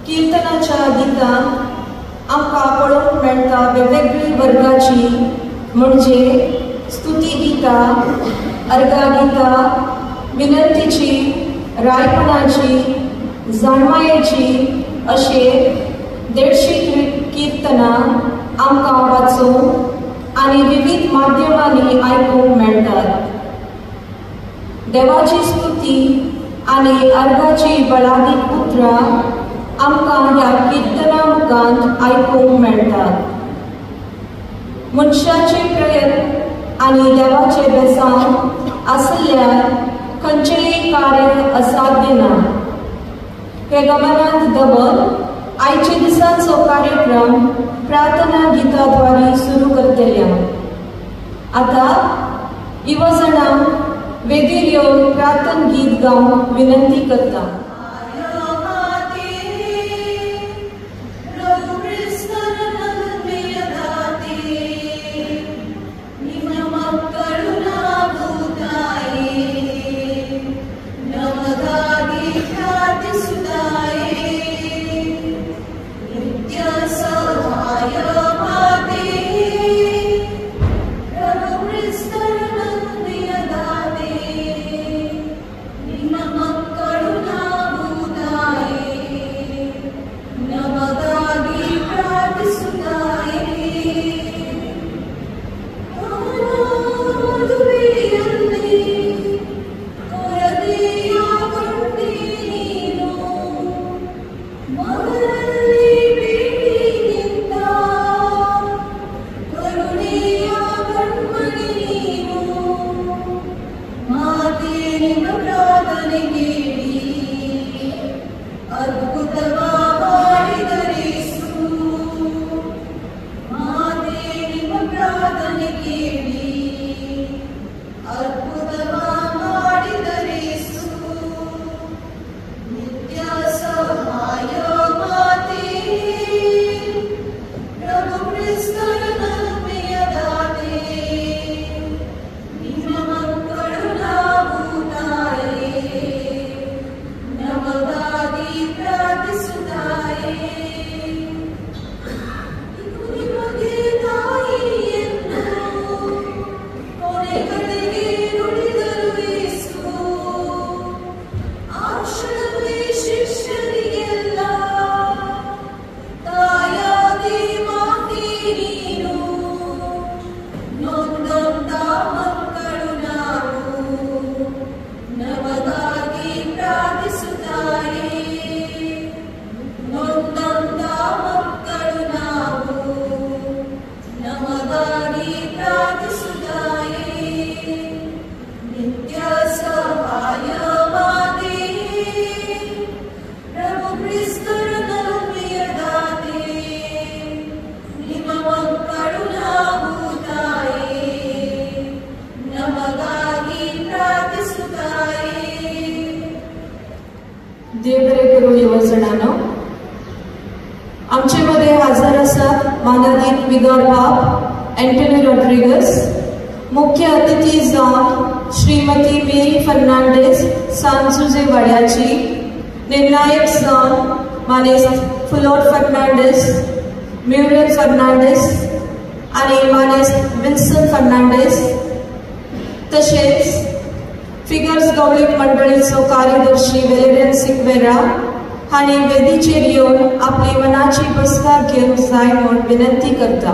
कीर्तनाच्या गितांत आमकां पळोवंक मेळटा वेगवेगळी वर्गाची, म्हणजे स्तुती गितां, अर्गा गितां, विनंतीची, रायपणाची, जाणमायेची अशे 150 कीर्तनां आमकां वाचूंक आनी विविध माध्यमांनी आयकूंक मेळटात। देवाची स्तुती आनी अर्गाची बळादीक उतरां आमकां ह्या कीर्तनां मुखांत आयकूंक मेळटात। मनशाचे प्रयत्न आनी देवाचे बेसांव आसल्यार खंयचेय कार्य असाध्य ना। हे गमनांत दवर आयचे दिसाचो कार्यक्रम प्रार्थना गिताद्वारे सुरू करतल्या। आता युवजनांक वेदीर येवन प्रार्थना गीत गावंक विनंती करता। आमचे मध्ये हजर असतात माननीय विदोर बाब एंटोनी रॉड्रिगस, मुख्य अतिथी जावन श्रीमती मेरी फर्नांडीस सांजुजे वाड्याची, निर्णायक जावन मानेस फुलोर फर्नांडीस, म्युरियल फर्नांडीस आणि मानेस विल्सन फर्नांडीस, तसेच फिगर्स गवळीक मंडळीचो कार्यदर्शी वेलेरियन सिक्वेरा हांणी वेदीचेर येवन आपली मनाची बसका घेवंक जाय म्हूण विनंती करता।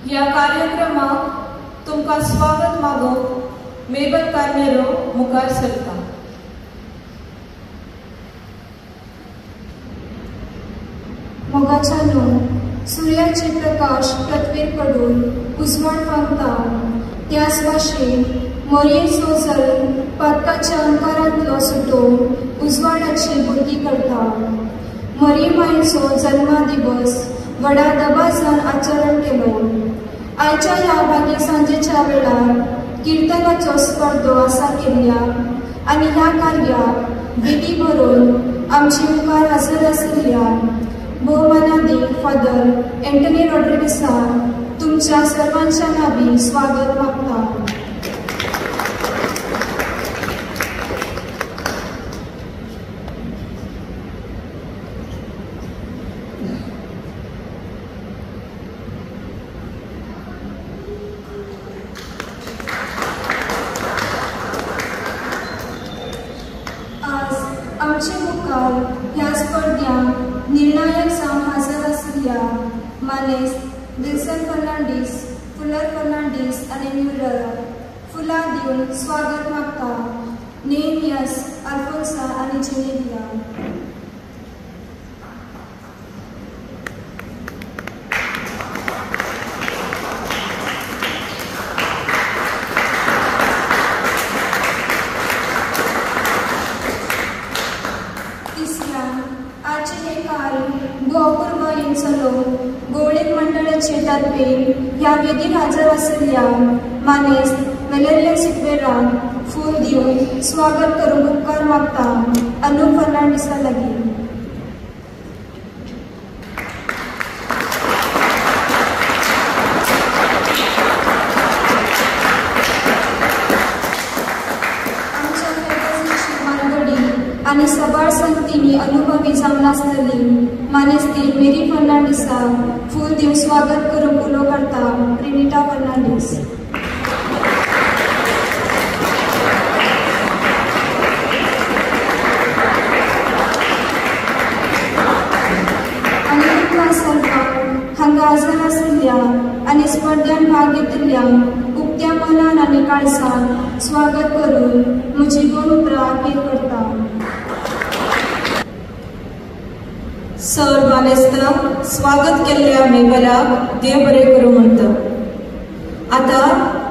ह्या कार्यक्रमाक तुमकां स्वागत मागोवंक मेबल कार्नेरो मुखार सरता। मोगाच्यानो सूर्याचे प्रकाश पृथ्वीर पडून उजवाड पावता त्याच भाशेन मोरयेचो जल्म पातकाच्या अंकारांतलो सुटोवन उजवाडाची बुरगी करता। मोरये मायेचो जल्मा दिवस व्हडा दबाजान आचरण केलो। आयच्या ह्या भागी सांजेच्या वेळार कीर्तनाचो स्पर्धो आसा केल्ल्या आनी ह्या कार्याक विधी भरून आमचे मुखार हजर आशिल्ल्या भोवमानाधिक फादर एंटनी रॉड्रिगेसाक तुमच्या सर्वांच्या नावी स्वागत मागता. आमचे मुखार ह्या स्पर्धांक निर्णायक जावन हजर आशिल्ल्या मानेस विल्सन फर्नांडीस, फुलर फर्नांडीस आनी म्युलराक फुलां दिवन स्वागत मागता. नेमियास, आल्फोन्सा आनी जेनेलिया. गवळीक मंडळाचे तर्फे ह्या वेदीक हजर आशिल्ल्या मानेस वेलेरियन सिक्वेराक फूल दिवन स्वागत करूंक उपकार मागता. अनूप फर्नांडीसा लागीं. आनी सबाळ संगतींनी अनुभवी जावन आसतली मानेस्ती मेरी फर्नांडीसाक फूल दिवन स्वागत करूंक उलो करता. ट्रिनिटा फर्नांडीस. आनी सर्वांक हांगा हजर आशिल्ल्या आनी स्पर्धांत भाग घेतिल्ल्या उक्त्या मनान आनी काळजान स्वागत करून म्हजी 2 उतरां अखेर करता. सर मानेस्ता स्वागत केल्ल्या मेबलाक देव बरें करूं म्हणटा. आतां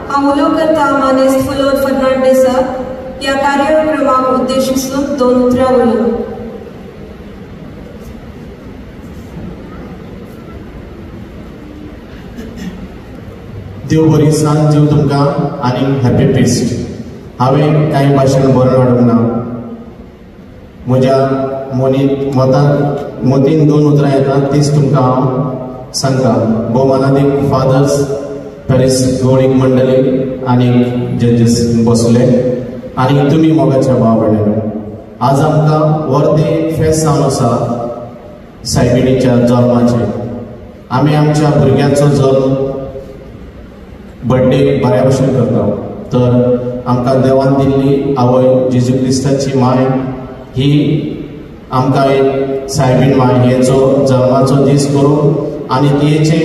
हांव उलो करता मानेस फुलोर फर्नांडीसाक ह्या कार्यक्रमाक उद्देशिसून 2 उतरां उलोवंक. देव बरी सांज दिव तुमकां आनी हॅपी फेस्ट. हांवें कांय भाशेन बरोवन हाडूंक ना. म्हज्या मोतीन 2 उतरां येतात तीच तुमकां हांव सांगता. भोवमानाधिक फादर्स, पॅरिस गवळीक मंडळी आनी जजीस बसले आनी तुमी मोगाच्या भाव भयणीनो, आज आमकां वर्दे फेस्त जावन आसा सायबिणीच्या जल्माचें. आमी आमच्या भुरग्याचो जल्म बर्थडे बऱ्या भशेन करता. तर आमकां देवान दिल्ली आवय जेजू क्रिस्ताची माय ही आमकां एक सायबीण माय हेचो जल्माचो दीस करून आनी तियेचे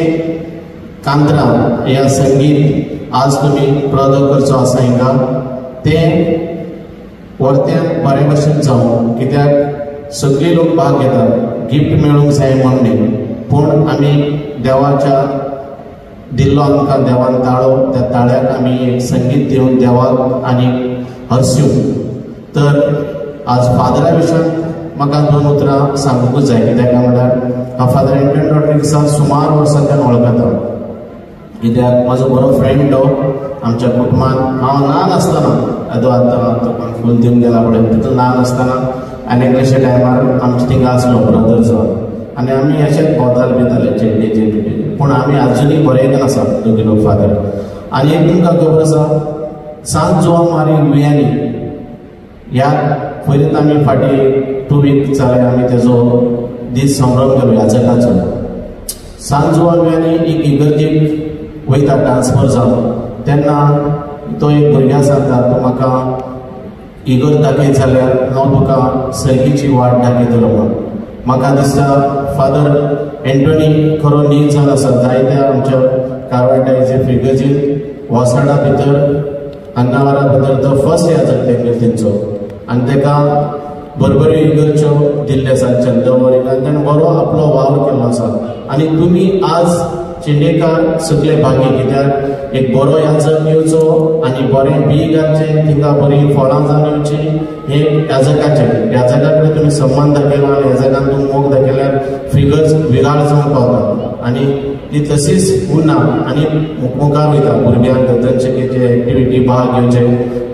कांतरां ह्या संगीत आज तुमी प्रदो करचो आसा हिंगा तें वर्त्यान बरे भशेन जावं. कित्याक सगळी लोक भाग घेतात. गिफ्ट मेळूंक जाय म्हण न्ही, पूण आमी देवाच्या दिल्लो आमकां देवान ताळो, त्या ताळ्याक आमी एक संगीत दिवन देवाक आनी हरस्यो. तर आज फादरा विशयान म्हाका 2 उतरां सांगूंकूच जाय. कित्याक म्हणल्यार हांव फादर एंटनी रॉड्रिगेसाक सुमार वर्सांच्यान वळखता. कित्याक म्हाजो बरो फ्रेंड तो आमच्या कुटुंबान. हांव ल्हान आसतना येदो आतां फूल दिवन गेला पळय तितून ल्हान आसतना आनी एकल्याशे टायमार आमचे थिंगा आसलो ब्रदर्स आनी आमी अशेंच भोंवताले बिताले चेडणीचे बिडे. पूण आमी आजुनूय बरयतन आसा दोगी लोक फादर. आनी एक तुमकां खबर आसा सांत जोवान मारी वियांनी ह्या पयलींच आमी फाटीं 2 वीक जाले आमी तेजो दीस संभ्रम केलो याचकाचो. सांत जोवान वियांनी एक इगर्जेक वयता ट्रान्सफर जावन तेन्ना तो एक भुरग्याक सांगता तूं म्हाका इगर दाखयत जाल्यार हांव तुका सर्गीची वाट दाखयतलो म्हणून. म्हाका दिसता फादर एंटनी खरो नीज जावन आसा. जायत्या आमच्या कारवाटायचे फ्रिगजीन वॉसाडा भितर अन्नावरा भितर तो फर्स्ट याचक तेंगे तेंचो आनी तेका बरबऱ्यो इगर्च्यो दिल्ले आसा चंद्रवरीक आनी ताणें बरो आपलो वावर केल्लो आसा. आनी तुमी आज चिंडेकार सगळे भागी. कित्याक एक बरो याचक येवचो आनी बरें बी घालचें थिंगा बरीं फळां जावन येवची हे याजकाचें. याजका कडेन तुमी सम्मान दाखयला आनी याजकान तुमी मोग दाखयल्यार फिगर्स विगाळ जावन पावता आनी ती तशीच उरना आनी मुखार वयता भुरग्यांक तांचे एक्टिविटी भाग घेवचे.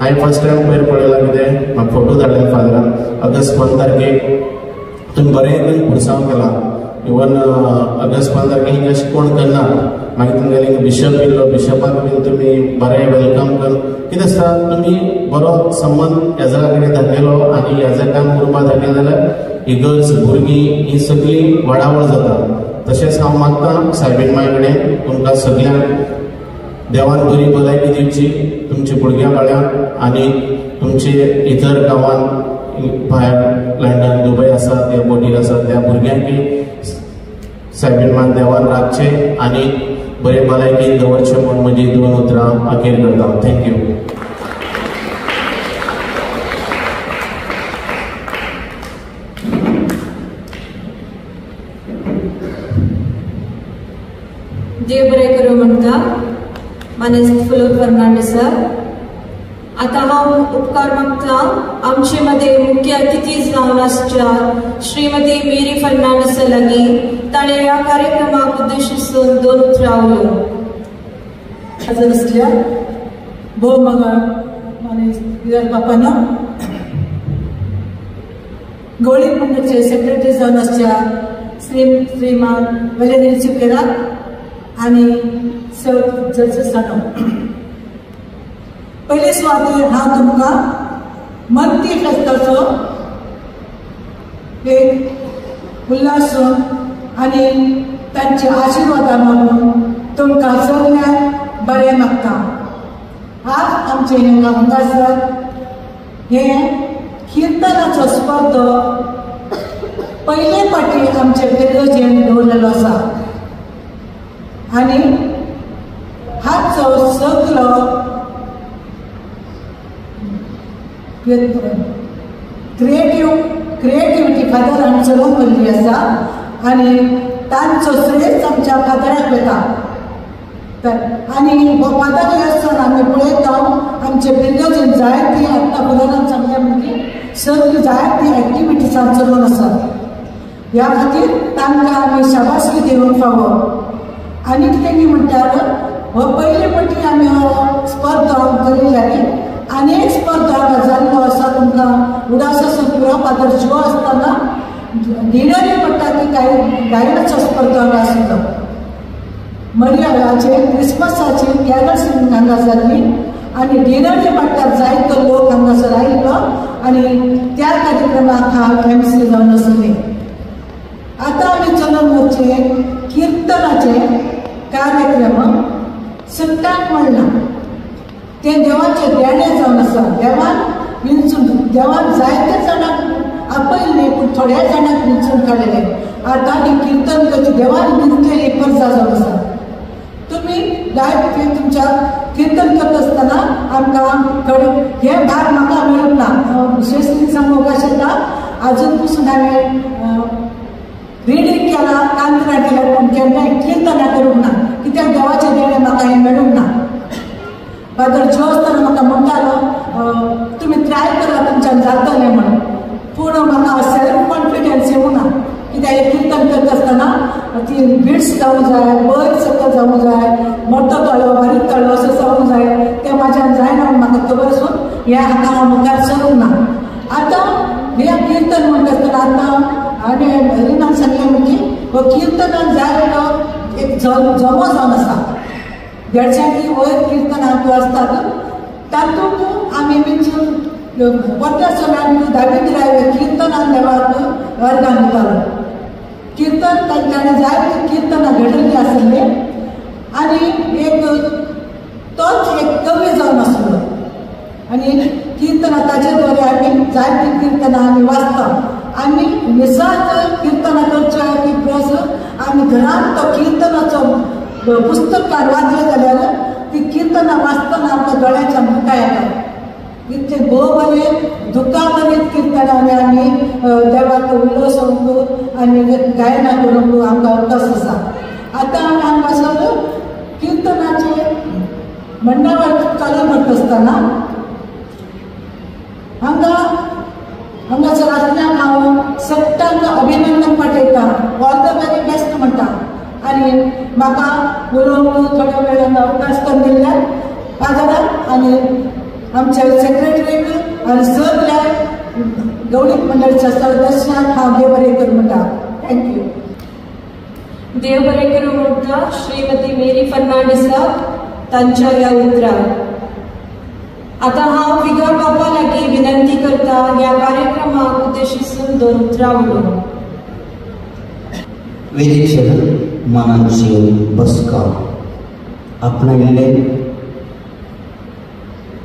हांवें फर्स्ट टायम पयर पळयलां कितें म्हाका फोटो धाडले फादरान ऑगस्ट 1 तारखेक तुमी बरें करून पुरसांव केला. इवन ऑगस्ट 15 हिंग अशें कोण करना मागीर तुमगेले बिशप येयलो बिशपाक बीन तुमी बरें वेलकम कर कितें आसता तुमी बरो संबंध ह्या जागा कडेन दाखयलो आनी ह्या जागान उरपा दाखयलें जाल्यार इगर्ज भुरगीं ही सगळी वाडावळ जाता. तशेंच हांव मागतां सायबीण मांय कडेन तुमकां सगळ्यांक देवान बरी भलायकी दिवची तुमच्या भुरग्यां काळ्यांक आनी तुमचे इतर गांवांत भायर लंडन दुबय आसा त्या बोटीर आसा त्या भुरग्यांकय सायबीण मान देवान राखचे आनी बरे भलायकीन दवरचे म्हूण म्हजी 2 उतरां अखेर करता. थँक्यू. देव बरें करूं म्हणटा मानेस्त फुलोर फर्नांडीस सर. आता हांव उपकार मागता आमचे मध्ये मुख्य अतिथी जावन आसच्या श्रीमती मेरी फर्नांडीस लागीं ताणें ह्या कार्यक्रमाक उद्देशिसून 2 उतरां उलोवंक. हजर असल्या भोव मगा माने बापानो गवळी मंडळाचे सेक्रेटरी जावन आसच्या श्रीमान वलेरी चुकेरा आनी जडजसानो पयले सुवातेर हांव तुमकां मंती फेस्ताचो एक उल्हासून आनी तांचे आशिर्वादा मागून तुमकां सगळ्यांक बरें मागता. आज आमचे हांगासर हे किर्तनाचो स्पर्धो पयले फावटी आमचे वेगळेचेर दवरलेलो आसा आनी हाचो सगळो क्रिएटिविटी फादरान चलोवन व्हरली आसा आनी तांचो श्रेय आमच्या फादराक वता. आनी हो फादर आसतना आमी पळयता आमचे भुरग्यांची जायती आत्तां फुलारान सांगल्या म्हणजे सगळी जायती एक्टिविटीजां चलोवन आसात. ह्या खातीर तांकां आमी शाबासकी दिवंक फावो. आनी कितें म्हणटात हो पयले फावटी आमी हो स्पर्धो केल्ली अनेक स्पर्धा जाल्लो आसा. तुमकां उडासाचो पुरो फादर जो आसतना डिनरी पडटा ती गायनाचो स्पर्धा आसलो. मरियाचे क्रिस्मसाची कॅरल सिंगींग हांगा जाल्ली आनी डिनरी पडटा जायतो लोक हांगासर आयिल्लो आनी त्या कार्यक्रमाक हांव MC जावन आसलें. आतां आमी चलोवन वचचे किर्तनाचे कार्यक्रम सट्टाक म्हणना ते देवाचे देणे जावन आसा. देवान जायते जाणांक आपयले पूण थोड्या जाणांक विंचून काडले. आतां ही किर्तन करची देवान विंचलेली परजा जावन आसा. तुमी जायते तुमच्या किर्तन करता आसतना आमकां हे भार म्हाका मेळूंक ना. विशेषली सांगूंक आशिल्ला आजून पासून हांवें रिडींग केला कांतरां केल्या पूण केन्नाय किर्तनां करूंक ना कित्याक देवाचे देणे म्हाका हें मेळूंक ना. फादर जो आसतना म्हाका म्हणटालो तुमी ट्राय करा तुमच्यान जातलें म्हणून पूण म्हाका सेल्फ कॉन्फिडन्स येवंक ना कित्याक हे किर्तन करता आसतना ती बिट्स जावंक जाय बरी सकल जावंक जाय मोठो तळो बारीक तळो असो जावंक जाय तें म्हाज्यान जायना म्हूण म्हाका खबर आसून हे हाका हांव मुखार सरूंक ना. आतां हे किर्तन म्हणटा आसतना आतां आनी रिनान सांगलें म्हणजे हो किर्तनान जायतो एक जमो जावन आसा. देडशांनी वयर किर्तनां आसतात तातूंत आमी विंचून परत्या सणांक दावीत राय किर्तनान देवाक वर्गान दितालो. किर्तन तांच्यानी जायती किर्तनां घडयल्ली आसली आनी एक तोच एक कवी जावन आसलो आनी किर्तनां ताचे द्वारे आमी जायती किर्तनां आमी वाचता आनी निसाद किर्तनां करच्यो ती प्रेस आमी घरांत तो किर्तनाचो पुस्तककार वाचलें जाल्यार ती किर्तनां वाचतना आमकां दोळ्याच्या मुखार येता. इतले भोव बरें दुखाबरीत किर्तनांनी आमी देवाक उलोवंक आनी गायनां करूंक आमकां अवकाश आसा. आतां आमी हांगासर किर्तनाचे मंडळ चालू करता आसतना हांगासर आसल्यान हांव सगळ्यांक अभिनंदन पाठयता. ऑल द वेरी बेस्ट म्हणटा आनी म्हाका उलोवंक थोड्या वेळान अवकाश करून दिल्ल्यान फादराक आनी आमच्या सेक्रेटरीक आनी सगळ्या गवळीक मंडळाच्या सदस्यांक हांव देव बरें करूं म्हणटा. थँक्यू. देव बरें करूं म्हणटा श्रीमती मेरी फर्नांडिसा तांच्या ह्या उतराक. आता हांव विगर बापा लागीं विनंती करता ह्या कार्यक्रमाक उद्देशिसून 2 उतरां उलोवंक. वेदीचेर मानांची बसका आपणायल्ले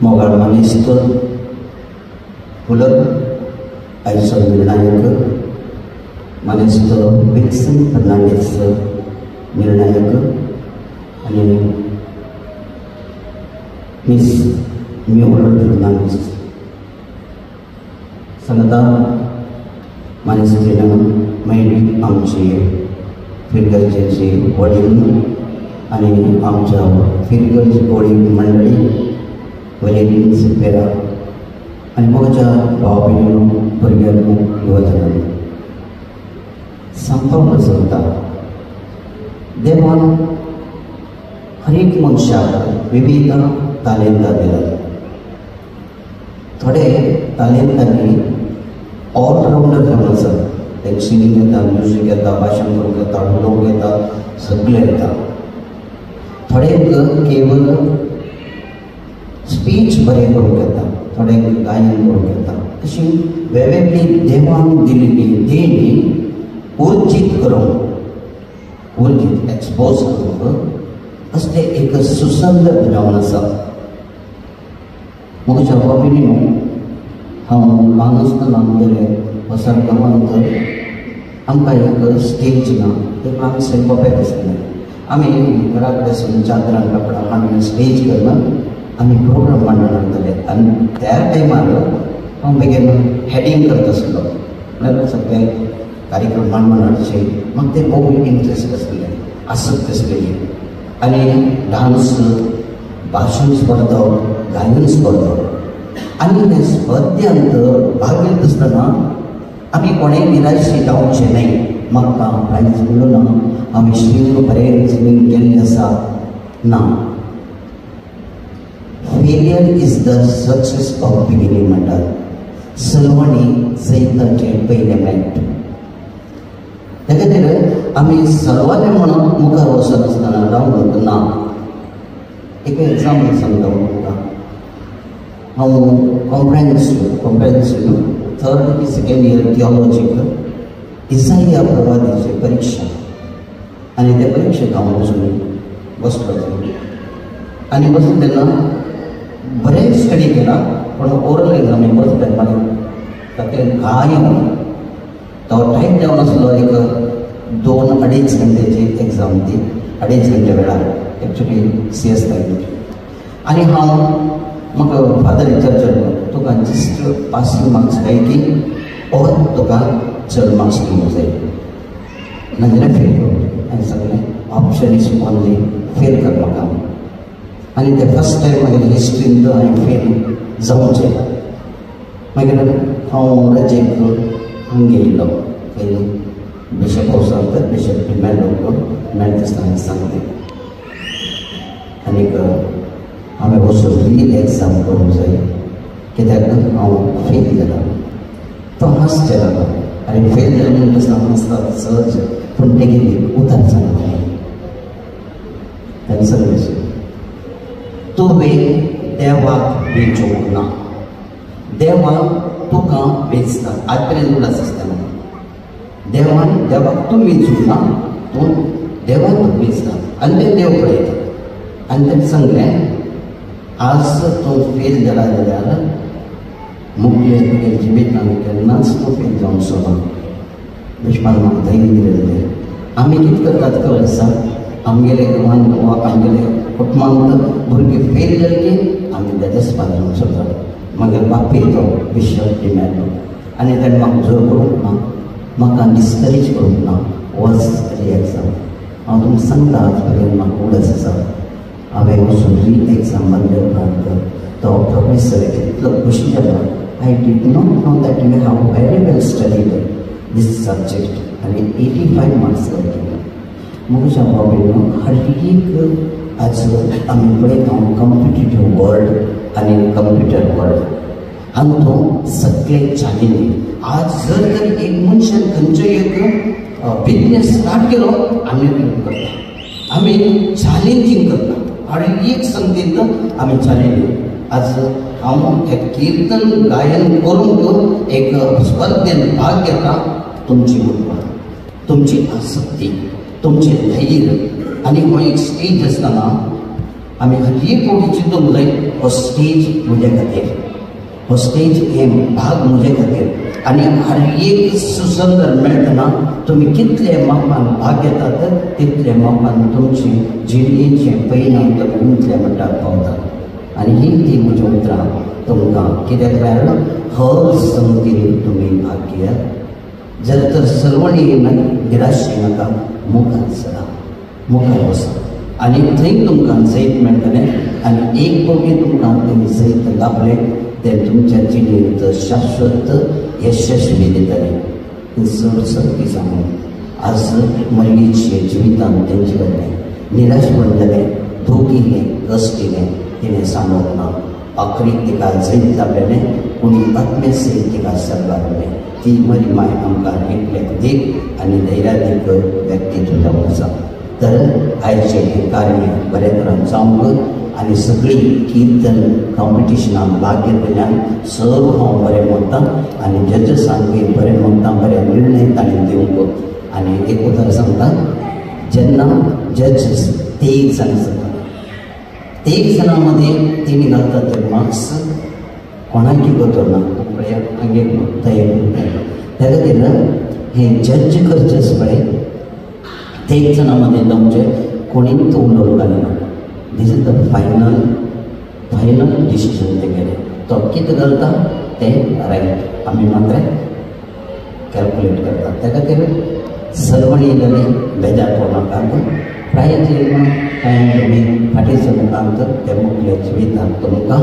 मोगाळ मानेस्त उलट आयचो निर्णायक मानेस्त विल्सन फर्नांडीस निर्णायक आनी मिस म्युरल फर्नांडीस सांगता मानेस्तीन मागीर आमची फिरगर्जेची वडील आनी आमच्या फिरगर्ज वडील मंडळी वलेरीन सिपेरा आनी म्हज्या भाव भयणीं भुरग्यांनी युवजनांनी सांगपाक सांगता देवान हर एक मनशाक विविध तालेंतां दिल्यात. थोडे तालेंतांनी ऑलराउंडर जावन आसात. तांकां सिंगींग येता, म्युजीक येता, भाशण करूंक येता, उलोवंक येता, सगळें येता. थोड्यांक केवळ स्पीच बरें करूंक येता, थोड्यांक गायन करूंक येता. अशी वेगवेगळी देवान दिल्ली देणी उर्जीत करूंक उर्जीत एक्सपोज करूंक असलें एक सुसंगत जावन आसा. म्हज्या बाबीन हांव ल्हान आसतना आमगेले वसाड गांवांत आमकां एक स्टेज ना, एक आमचें बपेक दिसलें. आमी घरा कडेन सावन चादरां कपडां हाडून स्टेज करना आमी प्रोग्राम मांडून हाडटले. आनी त्या टायमार हांव बेगीन हेडींग करता आसलो, म्हळ्यार सगळे कार्यक्रम मांडून हाडचे. म्हाका तें खूब इंट्रस्ट आसलें, आसक्त आसलेली. आनी डान्स, भाशण स्पर्धा, गायन स्पर्धा आनी ते स्पर्धांत भाग घेत आसतना आमी कोणेय निराश जावचें न्हय. म्हाका प्रायज मेळूं ना, आमी सिंगींग बरें सिंगींग केल्लें आसा ना. Failure is the success of beginning म्हणटात. सलवणी सैताचें पयलें मेट. त्या खातीर आमी सलवाले म्हणून मुखार वचत आसतना रावूंक ना. एक एग्जाम्पल सांगता तुमकां. हांव कॉम्प्रेहेन्सिव 3rd की 2nd इयर थियोलॉजीक इसाया प्रवादीची परीक्षा आनी त्या परीक्षेक हांव वचून बसलो. आनी बसलो तेन्ना बरें स्टडी केला, पूण ओरल एग्जामी बस टायमार तातूंत काय तो टायम जावन आसलो एक 2-2.5 घंटेची एग्जाम ती, 2.5 घंटे वेळार एक्चुली CS टायम. आनी हांव म्हाका फादर विचारचो तुका जस्ट पासिंग मार्क्स जाय की ऑर तुका चड मार्क्स घेवंक जाय, नाजाल्यार फेल कर. आनी सगळें ऑप्शन इज ओनली फेल कर म्हाका. आनी ते फर्स्ट टायम मागीर हिस्ट्रींत हांवें फेल जावचें. मागीर हांव रजेक हांगा गेल्लो पयलीं बिशप हावसांत, बिशप डिमेंडो मेळटा दिसता हांवें सांगलें. आनीक हांवें वचून री एग्जाम करूंक जाय कित्याक हांव फेल जाला. तो हांसचे लागलो आनी फेल जालें म्हणटा आसतना हांसता सहज, पूण तेगेली उतर सांगलें. ताणें सांगलें तुवें देवाक वेचूंक ना, देवाक तुका वेचता. आज पर्यंत उलस आसतना देवाक तूं वेचूंक ना, तूं देवाक वेचता आनी तें देव पळयता. आनी ताणें सांगलें आज तूं फेल जाला जाल्यार मुख्य तुगे जिवितांत केन्नाच तूं फेल जावचो ना. देशपान म्हाका धैर्य दिलेलें. आमी कितें करतात खबर आसा, आमगेले गांवांत वा आमगेले कुटुंबांत भुरगीं फेल जाली की आमी तेजेच पासून सोडतात. मागीर बापय तो बिशप डिमेंडो आनी ताणें म्हाका जोर करूंक ना, म्हाका डिस्करेज करूंक ना. वच री एग्जाम. हांव तुमकां सांगता आज पर्यंत म्हाका उडस आसा. हांवें वचून री एग्जाम दिल्या उपरांत तो प्रोफेसर इतलो खुशी जालो. I did not know that you have very well studied this subject आनी 85 मार्क्स गावले. म्हज्या बाबीन हर एक आज आमी पळयता कॉम्पिटिटीव वर्ल्ड आनी कंप्युटर वर्ल्ड हांगा तो सगळे चॅलेंजींग. आज जर तरी एक मनशान खंयचोय एक बिझनेस स्टार्ट केलो आमी करता, आमी चॅलेंजींग करता आनी एक संगीत आमी चॅलेंजींग. आज हांव एक कीर्तन गायन करूंक एक स्पर्धेन भाग घेता. तुमची उर्बा, तुमची आसक्ती, तुमचे धैर्य आनी हो एक स्टेज आसतना आमी हर एक कोणी चिंतूंक जाय हो स्टेज म्हजे खातीर, हो स्टेज हे भाग म्हजे खातीर. आनी हर एक सुसंदर मेळटना तुमी कितले मापान भाग घेतात तितले मापान तुमचे जिणेचे परिणाम तुमी उंचल्या मट्टार पावतात. आनी ही ती म्हजी उतरां तुमकां कित्याक म्हळ्यार हर संगतीन तुमी भाग घेयात. जर तर सर्वणी निराश नाका, मुखार सरा, मुखार वसा आनी थंय तुमकां जैत मेळटलें. आनी एक फावटी तुमकां थंय जैत लाभलें तें तुमच्या जिणेंत शाश्वत यशस्वी दितलें. चड सर्ती सांगून आज मल्लीचे जिवितांत तेंचे कडल्यान निराश पडलेलें, दुखिल्लें, कश्टिलें तिणें सांगप ना. आखरीक तिका जैत लाभलेलें, कोणी आत्मे सयत तिका सरगारलें. ती मरी माय आमकां एकल्याक देख आनी धैर्यादीक व्यक्तित्व जावं आसा. तर आयचें हें कार्य बरे तरेन जावंक आनी सगळीं कीर्तन कॉम्पिटिशनाक भाग घेतल्यान सर्व हांव बरें म्हणटां आनी जजसांकय बरें म्हणटां, बरे निर्णय ताणें दिवंक. आनी एक उदाहरण सांगता, जेन्ना जजीस 23 जाण आसता, 23 जाणां मदीं तेणी घालता ते मार्क्स कोणाकय बदलना, हांगे तयार त्या खातीर हें जज करचें पळय 23 जाणां मदीं तुमचे कोणीच उलोवंक जायना. This is the final decision तेगेलें. तो कितें घालता तें रायट, आमी मात्र कॅल्कुलेट करता. त्या खातीर सर्वणी जाली बेजार पडनाकात. प्रायत्न टायम तुमी फाटीं सरनाकात ते मुखल्या जिवितांत तुमकां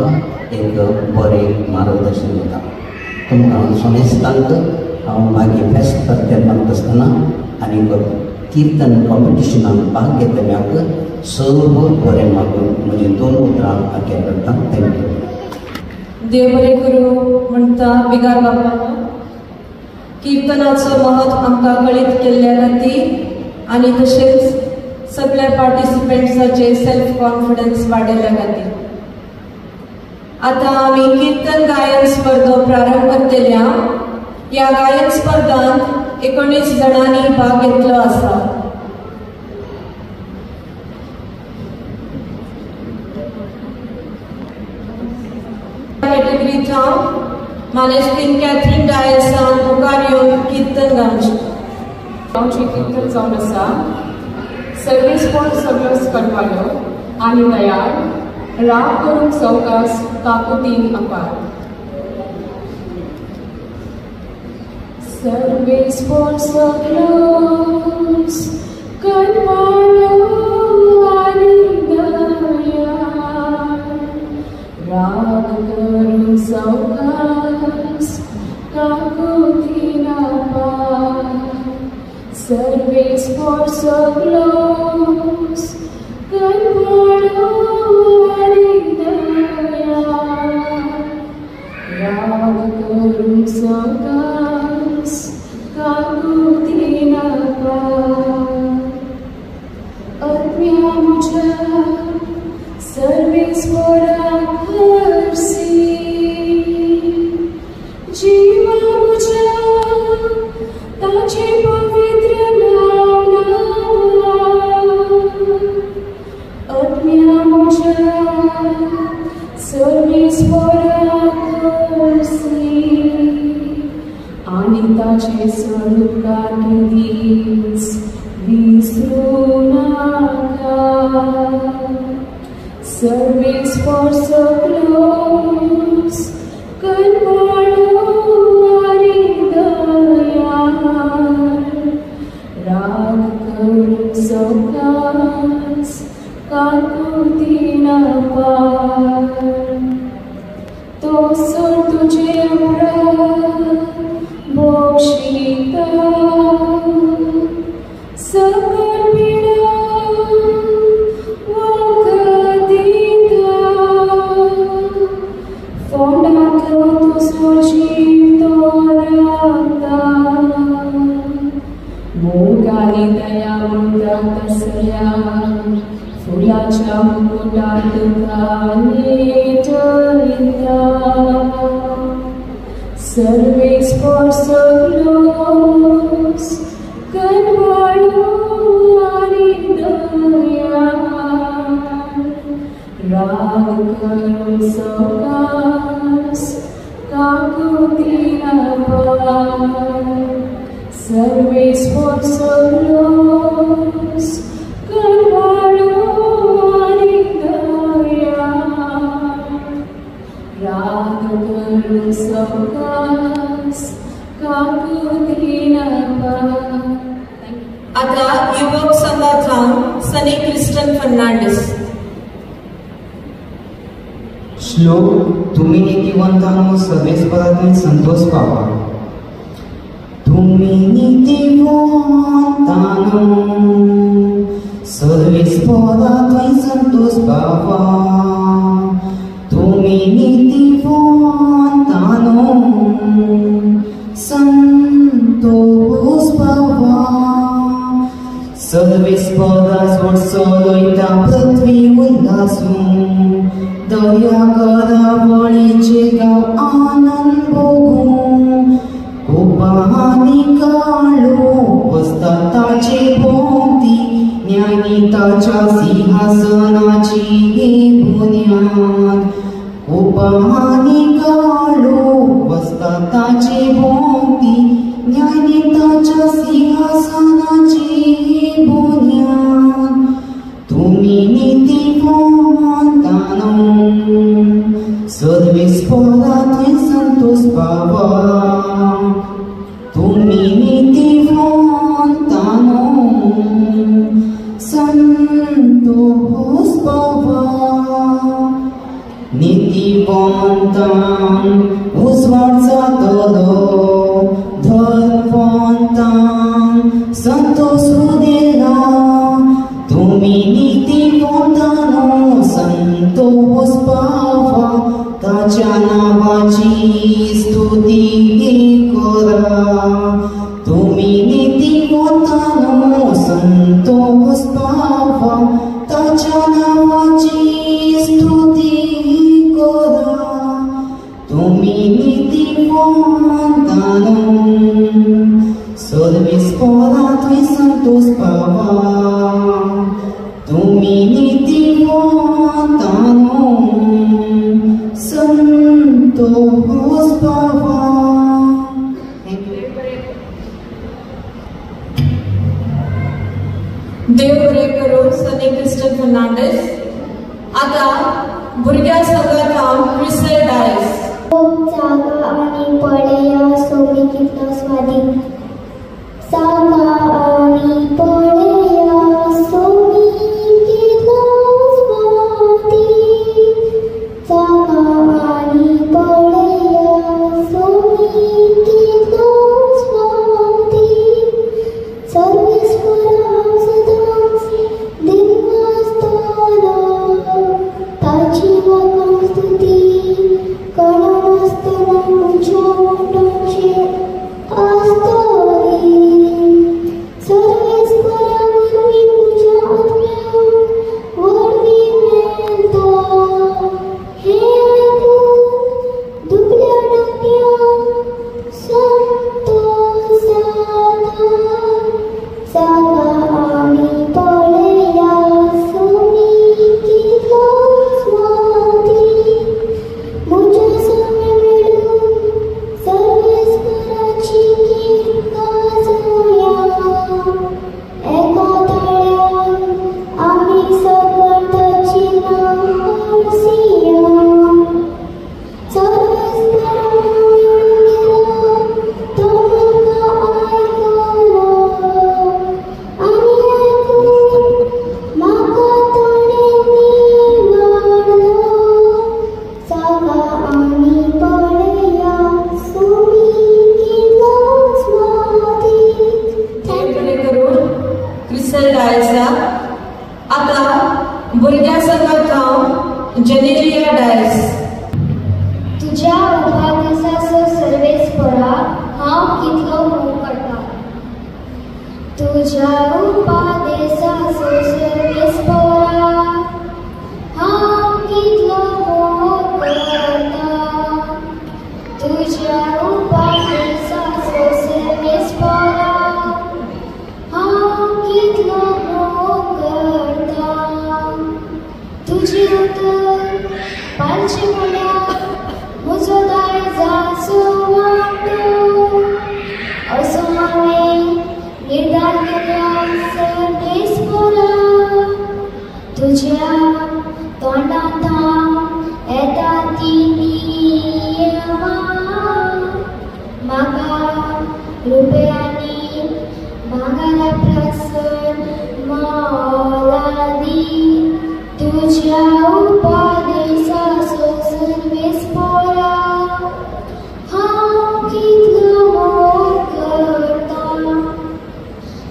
एक बरें मार्गदर्शन दिता. तुमकां सोनेस्तांक हांव मागीर फेस्त तेन्ना आसतना आनी कीर्तन कॉम्पिटिशनाक भाग घेतल्याक सर्व बरें मागून म्हजी 2 उतरां आख्या करता. थँक्यू. देव बरें करूं म्हणटा बिगार बापान कीर्तनाचो महत्व आमकां कळीत केल्ल्या खातीर आनी तशेंच सगळ्या पार्टिसिपेंट्साचे सेल्फ कॉन्फिडन्स वाडयल्या खातीर. आतां आमी कीर्तन गायन स्पर्धो प्रारंभ करतल्या. ह्या गायन स्पर्धांत 19 जाणांनी भाग घेतलो आसा. कॅटेगरींत हांव मानेस्तीन कॅथरीन डायसान मुखार येवन कीर्तन गावचें. आमचें कीर्तन जावन आसा सर्वीस फॉर सगळोच करपालो आनी दयाळ राग करूंक सवकास काकुतीन अपार. सर्वीस फॉर सगळोच करपालो आनी दयाळ राग करूंक सवकास काकुतीन अपार. Service for Saglos, Kanpado Aridaya, Rag Karun Sagas, Kakutina Pa, Atmya Mucha, Service for Mercy, Jiva Mucha, Tache Pavitra service for mercy आणि ताचे सणुकार दीस विसरू नाका. सर्विस फॉर सगळोच करपालो आनी दयाळ राग करूंक सवकास काकुतीन अपार. तो सर तुझे मोक्षिता सकल पिडा वखदिता मोगारी दया मुंडा कसल्या फुलाच्या मुकुटात काने ठरिल्या सर्वे स्पर्श ग्लोस कनवाळो आणि दया राग करून सौकास काकुतीला सर्वे स्पर्श ग्लोस कनवाळो आणि दया राग करून सौकास काकुतीला आता युवक संघाचा सनी क्रिस्टन फर्नांडिस. श्लोक तुम्ही नीतिवंतांनो सर्वेस्परातून संतोष पावा. तुम्ही नीतिवंतांनो सर्वेस्परातून संतोष पावा. तुम्ही नीतिवंतांनो संतोष पावा. सर्वेस्परा सोडसोलोयता पृथ्वी उल्हासून दया करावळीचे गाव आनंद भोगून कोपानी काळो बसता ताचे भोवती ज्ञानिताच्या सिंहासनाची हे बुन्याद. कोपानी काळो बसता ताचे भोवती ज्ञानिताच्या सिंहासनाची हे बुन्याद. तुम्ही नीतिवंतांनो सर्वेस्परातून संतोष पावा. तुम्ही नीतिवंतांनो संतोष पावा. नीतिवंतांक उजवाड जातलो धर्मवंतांक संतोष उदेला. तुम्ही नीतिवंतांनो संतोष पावा. ताच्या नावाची स्तुती करा. तुम्ही नीतिवंतांनो संतोष पावा. ताच्या नावाची स्तुती करा. तुम्ही नीतिवंतांनो सर्वेस्परातून संतोष पावा. तुम्ही नीतिवंतांनो संतोष पावा. देव बरे करो सनी क्रिस्टन फर्नांडिस. आता भुरग्या संघाचा क्रिस्टल डायस. जागा आणि पडया सोमिकीतलो स्वाधीन. जागा आणि पडया सोमिकीतलो स्वाधीन. जागा आणि पडया सोमिकीतलो स्वाधीन. सर्वेस्परा सदांच दिनवास्तलो ताची वखाण स्तुती कळनासतना तुझ्या ओठांची आस्तोली. सर्वेस्परा वरवी तुझ्या आत्म्यान वरवी मेलता. हे ऐकून दुबळ्या डाक्याक संतोष जाता. जागा आणि पडया सोमिकीतलो स्वाधीन. म्हज्या सामने मेळून सर्वेस्पराची कीर्त गाजोवया. एका तळ्यान आमी सगळ ताची नांव हरसिया. सर्वेस्परा मेळून गेलो तो म्हाका आयकलो. आनी ऐकून म्हाका ताणें निवाडलो. जागा आणि पडया सोमिकीतलो स्वाधीन. देव बरे करो क्रिस्टल डायसला. आता भुरग्या संघाचा जेनेलिया डायस. तुझ्या उपादेशाचो सर्वेस्परा हांव कितलो मोग करता. तुझ्या उपादेशाचो सर्वेस पोरा हांव कितलो मोग करता तुझ्या उपादेशाचो सर्वेस पोरा हांव कितलो मोग करता तुझी उतर पालचे म्हळ्यार म्हजो दायजाचो वाटो असो हांवें निर्धार केला सर्वेस पोरा तुझ्या तोंडांत येता ती नियमा म्हाका रुपयांनी मागाला प्रसन्न मोला दी तुझ्या उपादेशाचो सर्वेस पोरा हांव कितलो मोग करता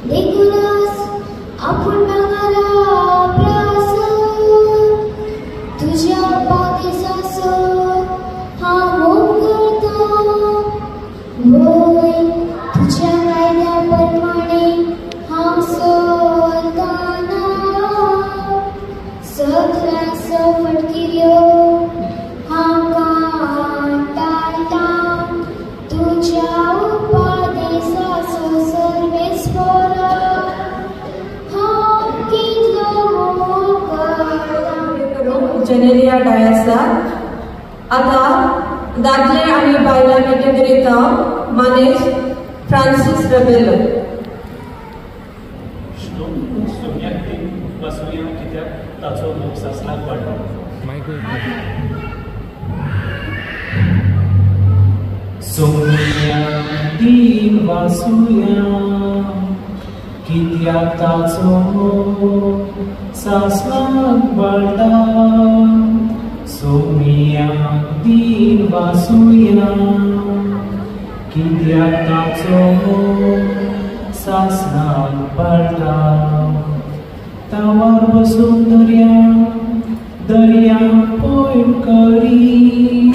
देखूनच आपूण मागाला प्रसन्न तुझ्या उपादेशाचो हांव मोग करता वय तुझ्या कायद्या प्रमाणे हांव चलतना सगळ्या सवटकिऱ्यो हांव टाळटा तुझ्या उपादेशाचो सर्वेस पोरा हांव कितलो मोग करता जेनेलिया डायसार आता दादले आणि बायला कॅटेगरीत मानेज फ्रांसिस रेबेलो वासुया कित्याक ताचो लोक सासणाक वाडलो सोनिया दिन वासुया कित्याक ताचो सासणाक वाडला सोनिया दिन वासुया कित्याक ताचो सासणाक वाडला तावर बसून दर्या पळय करी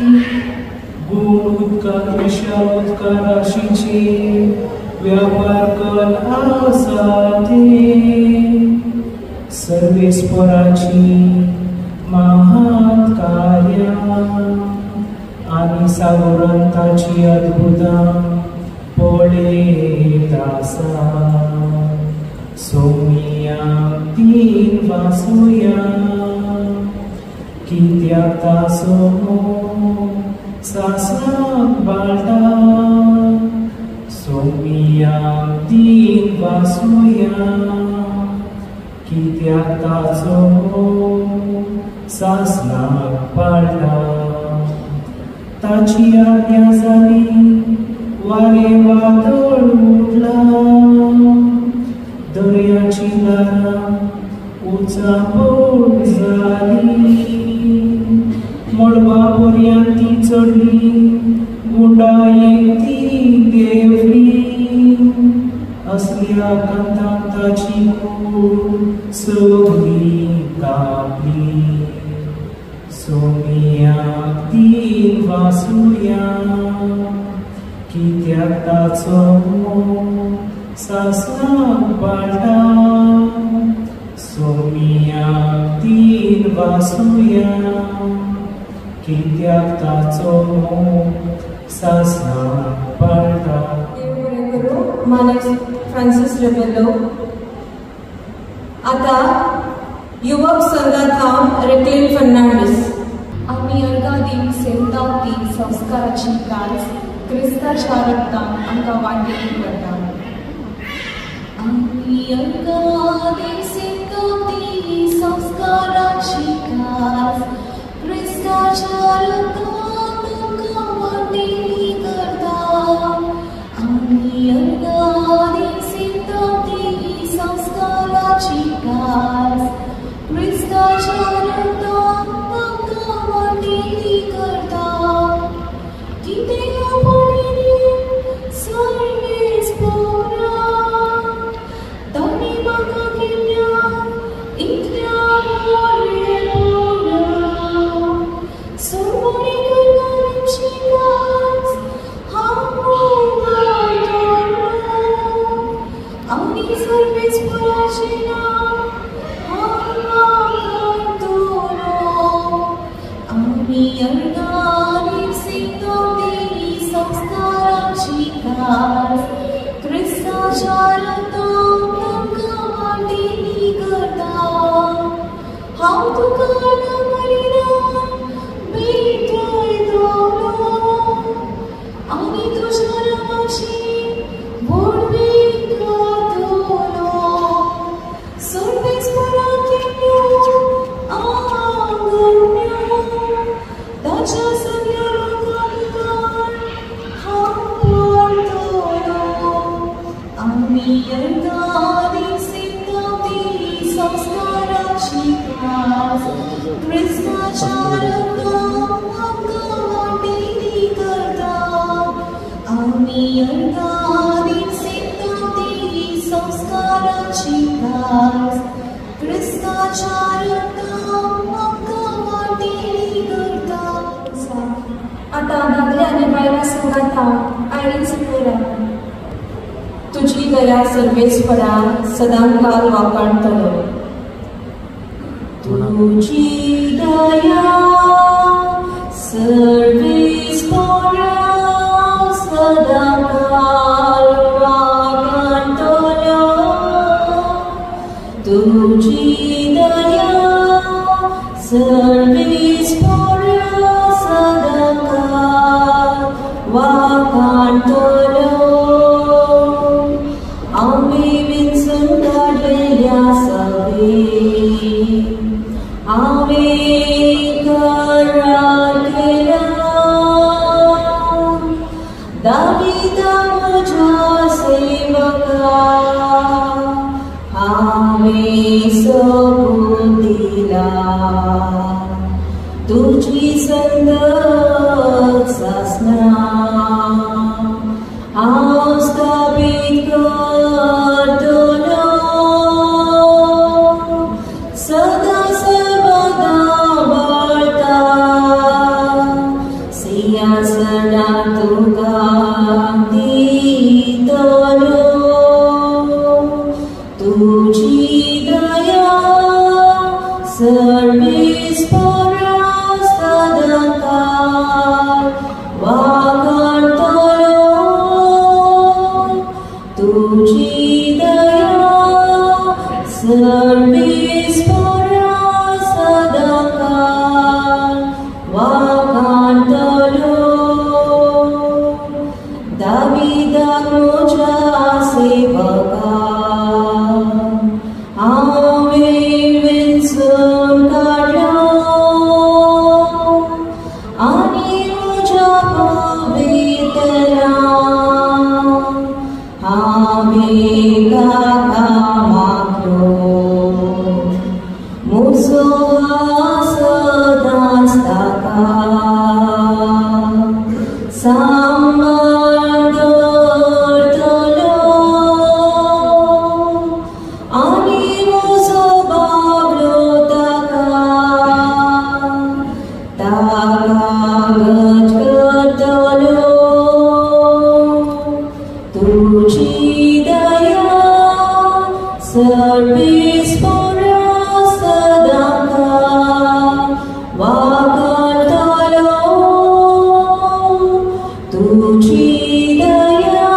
गूण उदकांत विशाल उदका राशीचे व्यापार कर आसा ते सर्वेस्पराची महान कार्या आनी सागोरंताची अद्भुतां पळयत आसा सोमिया दिन वासुया कित्याक ताचो सासणाक वाडला सोमिया दिन वासुया कित्याक ताचो सासणाक वाडला ताची आज्ञा जाली वारे वादळ उठला दर्याची दारां उचापड जाली मळबा पर्यंत ती चडली गुंडायेक ती देंवली असल्या कांताक ताची कूड सगळी कापली सोमियाक दिन वासुया कित्याक ताचो सासणाक वाडला सोमियाक दिन वासुया कित्याक ताचो सासणाक वाडला मानेज फ्रांसिस रेबेलो आता युवक संघात रेक्लेन फर्नांडीस आमी अर्गादी सेवतावती संस्काराची काज क्रिस्ताच्या रक्तान आमकां वांटेली करता आमी अर्गादी सेवतावती संस्काराची काज क्रिस्ताच्या रक्तान आमकां वांटेली करता आमी अर्गादी सेवतावती संस्काराची काज क्रिस्ताच्या रक्तान आमकां वांटेली करता कितें आपणें सर्वेस पोरा ताणी म्हाका केल्या इतल्या बरें पोरा सर्वणी आता दादले आणि बायला संघाता आयडीन सिक्वेरा तुझी दया सर्वेस्परा सदांकाल वाकाणतलो. तुझी दया सर्वेस्परा सदांकाल वाकाणतलो. तुझी दया सर्वेस्परा सदांकाल वाकाणतलो. आम्ही विंचून काढलेल्या सवे आम्ही करार केला. दाविदा माझ्या सेवका आम्ही सोडून दिला. तुझी संत सासना स्थापित करतलो. सदा सर्वदा बळता सिंहासना तुका दितलो. तुझी दया सर्वेस्परा सदांकाल वाकाणतलो. तुझी दया सर्वेस्परा सदांकाल वाकाणतलो. दाविदा माझ्या सेवका आम्ही विंचून काढला. आणि माझ्या पवित्रा आम्ही काका मागलो. मुझो सदांच ताका सांभाळ दवरतलो. आणि मुझो बाबलो ताका तागागत करतलो. तुझी दया सर्वेस्परा सदांकाल वाकाणतलो. तुझी दया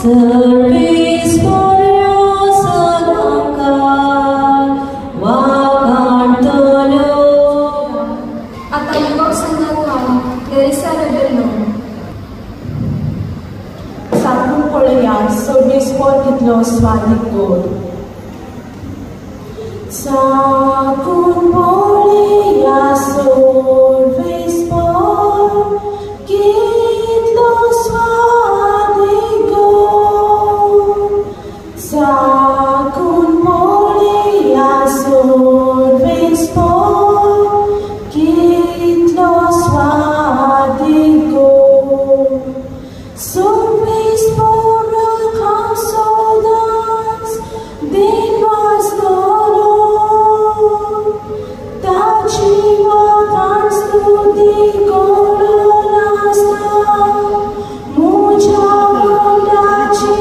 सर्वेस्परा सदांकाल वाकाणतलो. आता युवक संघाता लेरिसा रेबेलो सांगून पळया सर्वेस्पर कितलो स्वादीक गोड. सांगून पळया सर्वेस्पर कितलो स्वादीक गोड. सांगून पळया सर्वेस्पर कितलो स्वादीक गोड. सर्वेस्परा खासोदास देवास करो. ताची वाकाण स्तुती करो नासता. मुझ्या मोलाची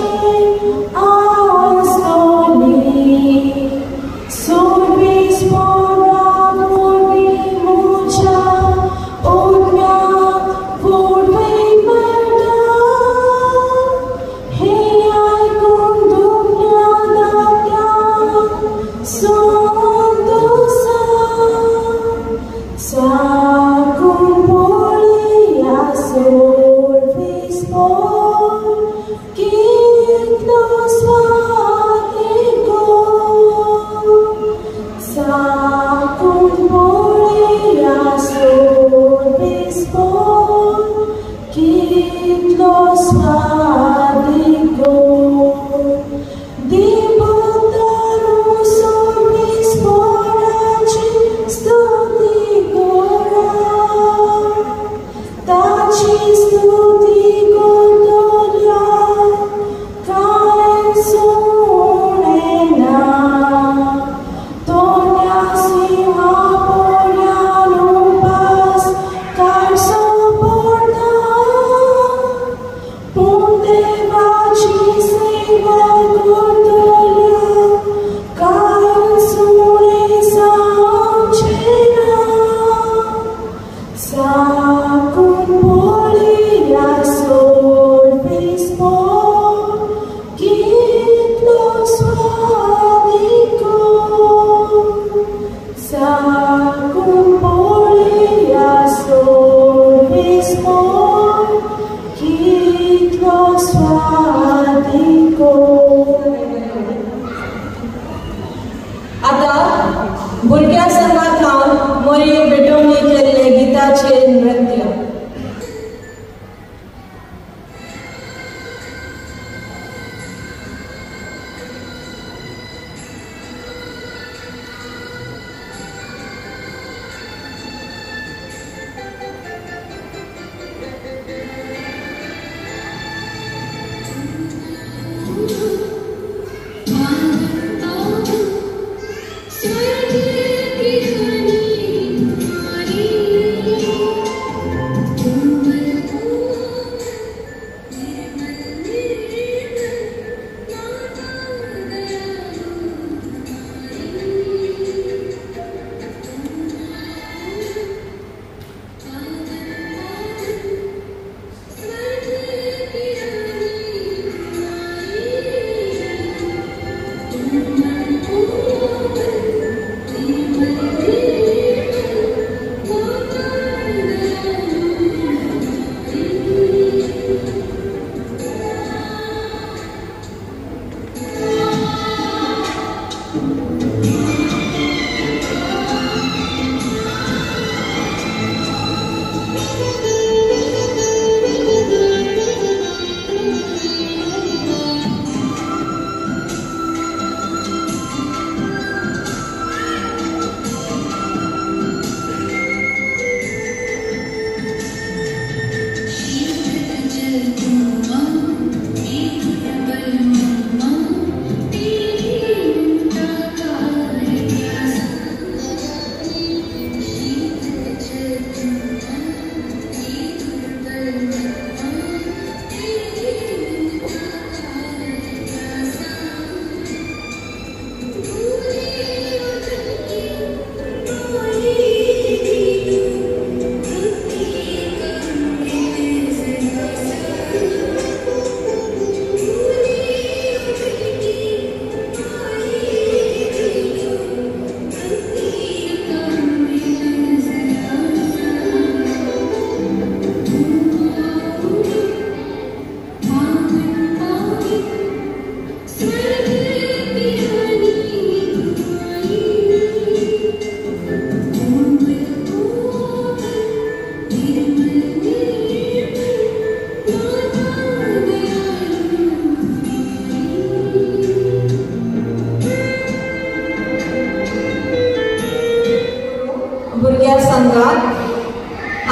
भुरग्यां संघात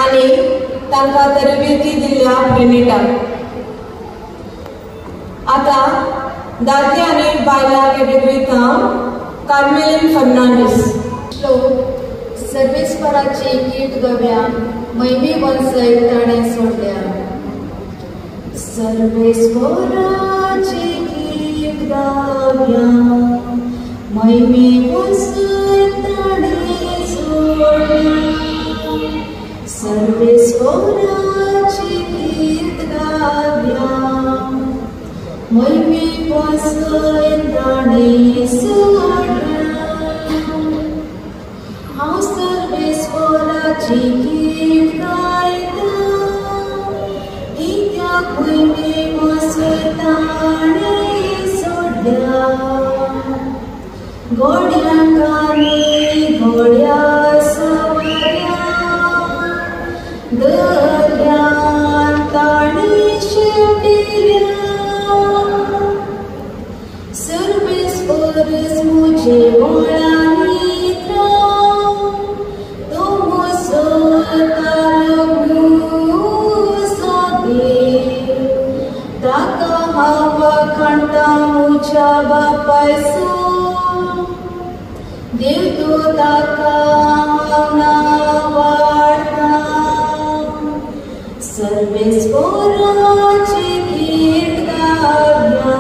आणि तांकां तरबेती दिल्या प्रेमिटाक। आता दादले आणि बायलां कॅटेगरींत कार्मेलीन फर्नांडीस। सर्वेस्पराची गीत गव्या मैमी वंसय ताणें सोडल्या। सर्वेस्पराची गीत गव्या मैमी वंसय ताणें सोडल्या। सर्वेस्पराची गीत गव्या मैमी वंसय ताणें सोडल्या। हांव सर्वेस्पराची गीत गायता कित्याक मैमी वंसय ताणें सोडल्या। घोड्यांक आनी घोड्या सवाऱ्यांक दर्यान ताणें शेवटिल्या। सर्वेस्परस मुजे बोळांनी तो मोसो तारमुसो दे ताका हांव कांटा मुज्या बापायचो। देव तो ताका वाडटा। सर्वेस्पराची गीत गाव्या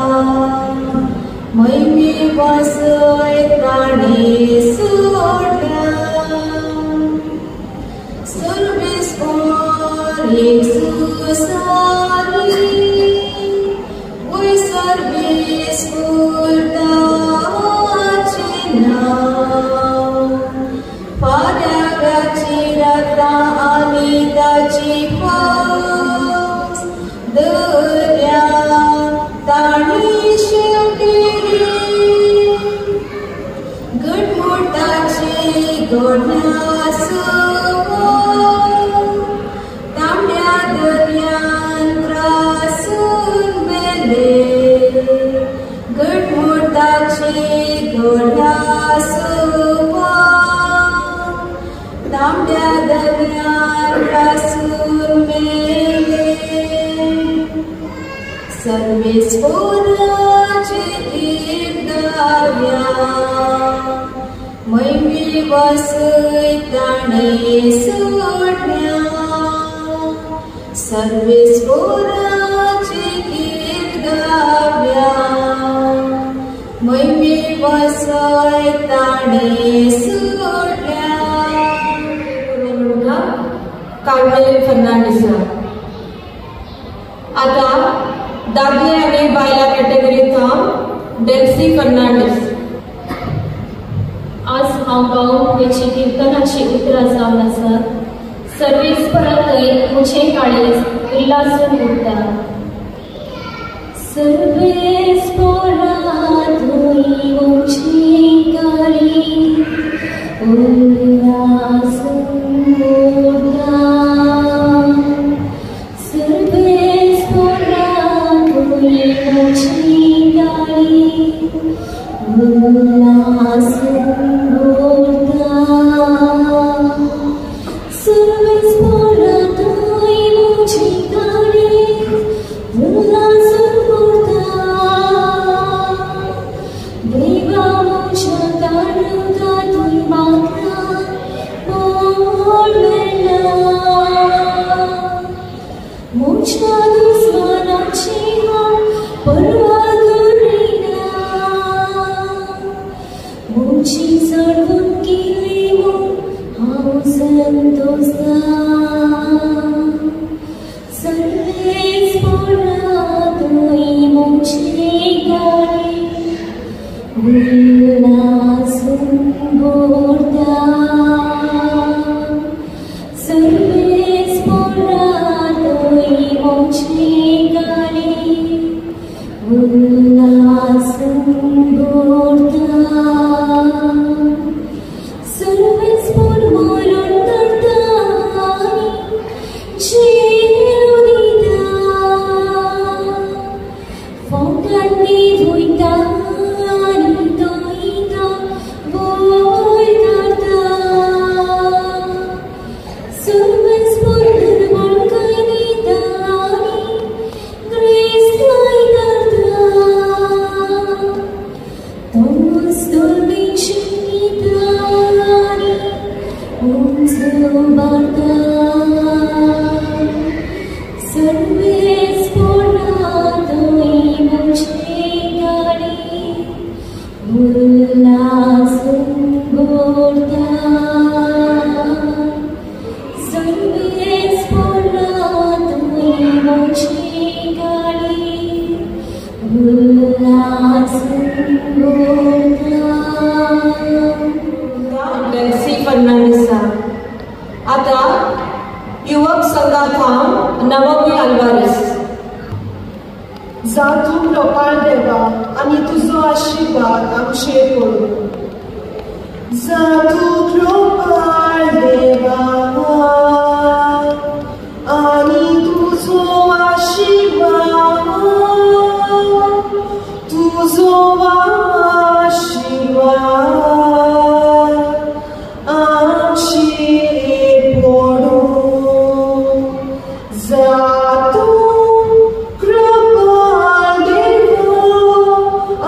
मैमी वंसय ताणें सोडल्या। सर्वेस्पर एक सुसारी वय सर्वेस्पुरताचें नांव। फाल्यागाची रात्रां आनी ताची पावस दर्यान ताणें शेवटिली। घटमुटाची घोड्यां सवार तांब्या दर्यान त्रासून मेले। घटमुटाची घोड्यां सवार तांब्या दर्यान त्रासून मेले। सर्वेस्पराची गीत मैवी वसय ताणे सोडल्या सर्वेस्वराची गीत गाव्या मैवी वसय ताणे सोडल्या कार्मेल फर्नांडिस आता दादले आणि बायला कॅटेगरींत डेल्सी फर्नांडिस आज हांव गावून तेची कीर्तनाची उतरां जावन आसात सर्वेस्परांतय मुझे काळीज उल्हासून उरता सर्वेस्परा तुई मुझे काळीज उल्हासून उरता सर्वेस्परा तुई मुझे काळीज उल्हासून डेल्सी फर्नांडिस आता युवक संघात नवमी अल्वारेस जा तू कृपाळ देवा आणि तुझो आशीर्वाद आमचेर पडूं जा तू कृपाळ देवा आणि तुझो आशीर्वाद आमचेर पडूं जा तू कृपाळ देवा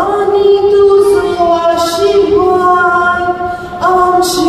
आणि तुझो आशीर्वाद आमचेर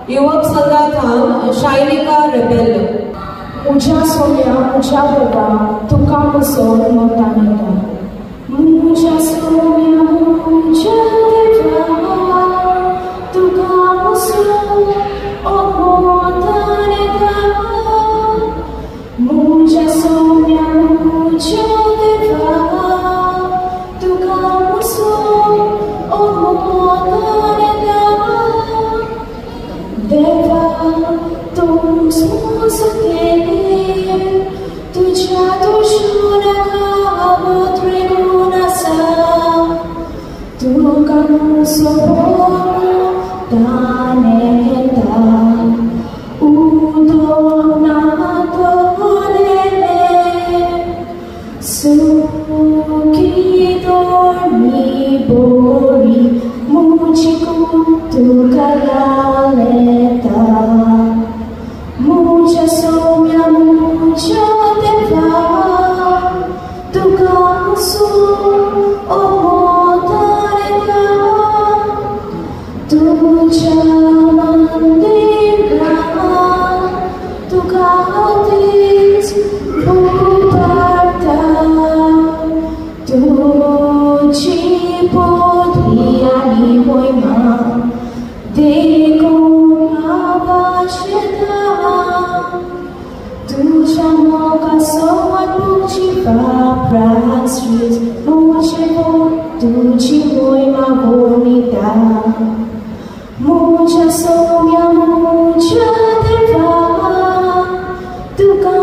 युवक संघात हांव शायनिका रेबेल्लो. म्हज्या सोम्या म्हज्या देवा तुका बसोन मोतान येता. म्हज्या सोम्या म्हज्या देवा तुका बसोन मोतान येता. म्हज्या सोम्या म्हज्या देवा तुका बसोन मोतान येता. देवा तूं सुसकेले तुझ्या दोषांना त्रिगुण आसा. तुका ताने येता उदोनातोलेले सुखी दोणी बोरी मुझी तुका लालेता. मुझ्या सोम्या मुझ्या देवा तुका मोतान येता. तुझ्या मंदिरांत तुका तीच उबारता. तुझी पोथी आनी मोहिमा देखून आवाज येता. तुझ्या मोगासोबत मुझी प्राप्राश्रीत मुझे तुझी मोहिमा बोलिता. मुझ्या सोम्या मुझ्या देवा तुका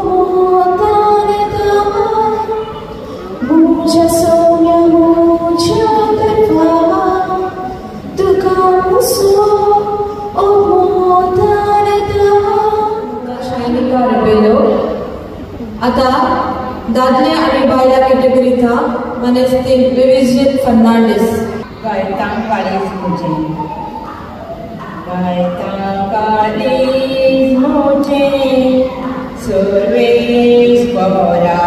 मोतान येता. मुझ्या सोम्या मुझ्या देवा तुका मोतान येता. शायनिका रेबेल्लो. आता दादले आणि बायला कॅटेगरीत हा मनेस्तीन विविजित फर्नांडीस. गायतां काळीज मुझे गायतां काळीज मुझे सर्वेश्वरा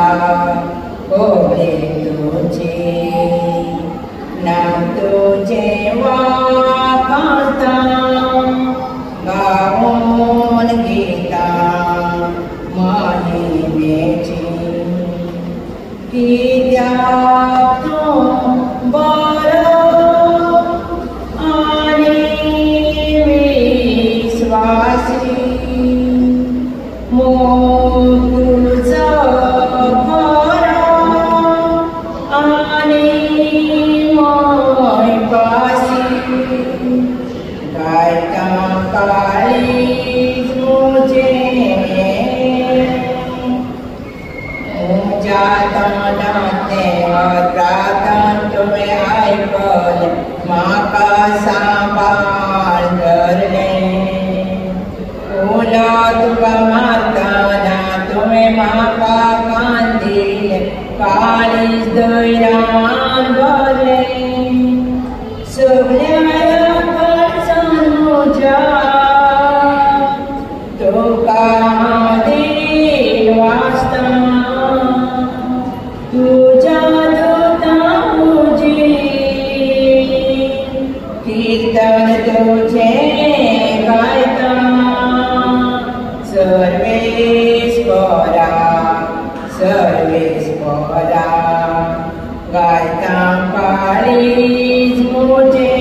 ओले तुझे नाम तुझे वाकाता गाऊन गीता महिमेची. कित्याक तूं बरो आनी विश्वासी. तुझो बरो आनी मोयपासी. गायतां काळीज मुझे मुझ्या तोंडांतलें प्रार्थना तुवें आयकलें. म्हाका सांबाळ धरलें. उलो तुका मारतना तुवें म्हाका कांदिल्लें. काळीज दर्यान भरलें. सगळ्या कडच्यान म्हज्या तुका दिल वाचता. तुझ्या दुतां तुजी कीर्तन तुझें गायता. सर्वेश्वरा सर्वेश्वरा गायतां काळीज मुझे.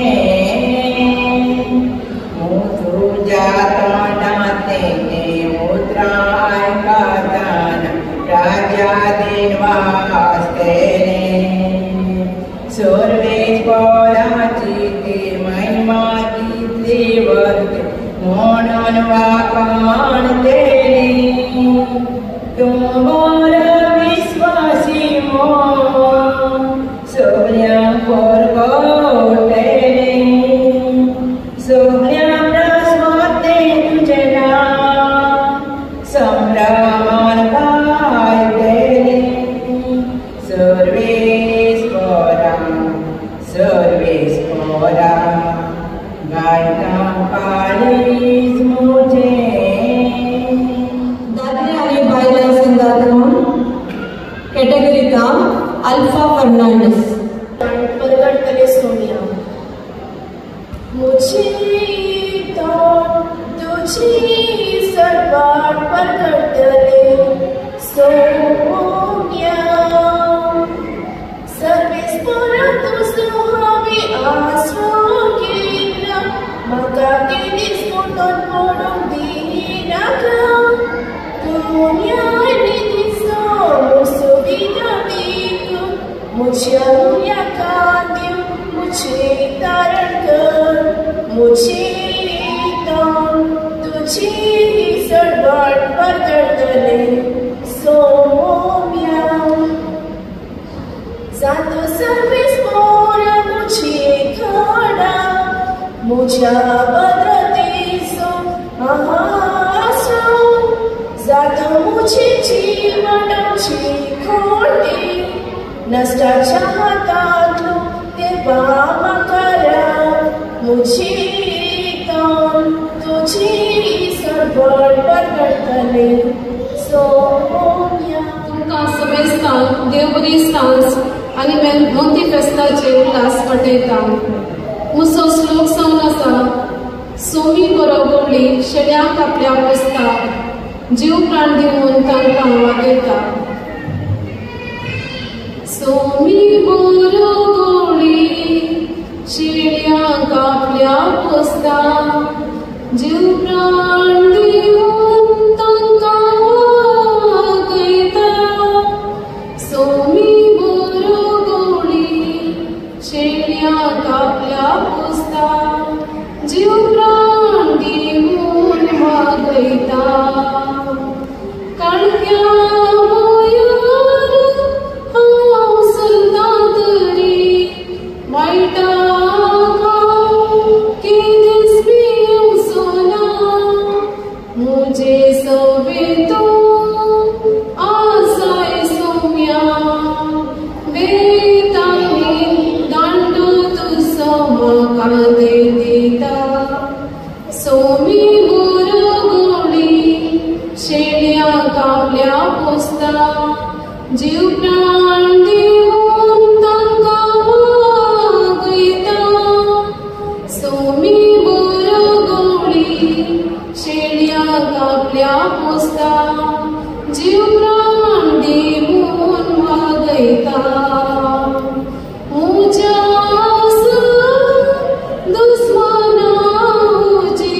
तुझ्या तोंडांतलें उतरां आयकतना राजा दिन वाचतलें. सर्वेश्वराची ती महिमा वर्ते म्हणून वाकाण तेली तुमवर विश्वासी मन सगळ्यांक परगटले सगळ्या प्रस्वते तुझे नाम संभ्रमान गायले सर्वेश्वरा सर्वेश्वरा गायता काळीज मुझे दादले आणि बायला संघातून कॅटेगरीता अल्फा फर्नांडिस परगटले सोनिया मुझे तो तुझी सरवाट परगटले सोनिया सर्वेस्परा तुझो हावे आसोगेला म्हाका तेदीस फोटोन पडूंक दिनाका दुनिया निदिसो मुसुविदा दीक मुझ्या कांदीव मुझे तारण कर मुझे तुझी सडवाट परगटले सोम्या जातो सर्वेस्परा मुझे खाडा मुझ्या भद्रतेचो आसो जातो मुझे जीवनाची खोटी नष्टाच्या हातातलो ते बामाकारा मुझे तुझी सरबड परगटले सोम्या तुमकां समेस्तांक देव बरी सांज आनी मोती फेस्ताचे उल्हास वाटयता मुसो श्लोक जावन आसा सोमी बरो गवळी शेड्यांक आपल्या बसता जीव प्राण दिवन तांकां वागयता सोमी बरो गवळी शेड्यांक आपल्या बसता जीव प्राण दिवन तांकां वागयता सोमी बरो गवळी शेड्यांक आपल्या बसता जीव प्राण दिवन वागयता काळक्या मोयार हांव चलता तरी वायटाक हांव केदेंच भिवचोना मुझे सवेतो आसाय सोम्या बेतांनी दांडो तुजो म्हाका दिता सोमी बरो गवळी शेड्यांक आपल्या पोसता जीव प्राण दिवन तांकां वागयता सोमी बरो गवळी शेड्यांक आपल्या पोसता जीव प्राण दिवन वागयता मुझ्या दुस्मनाची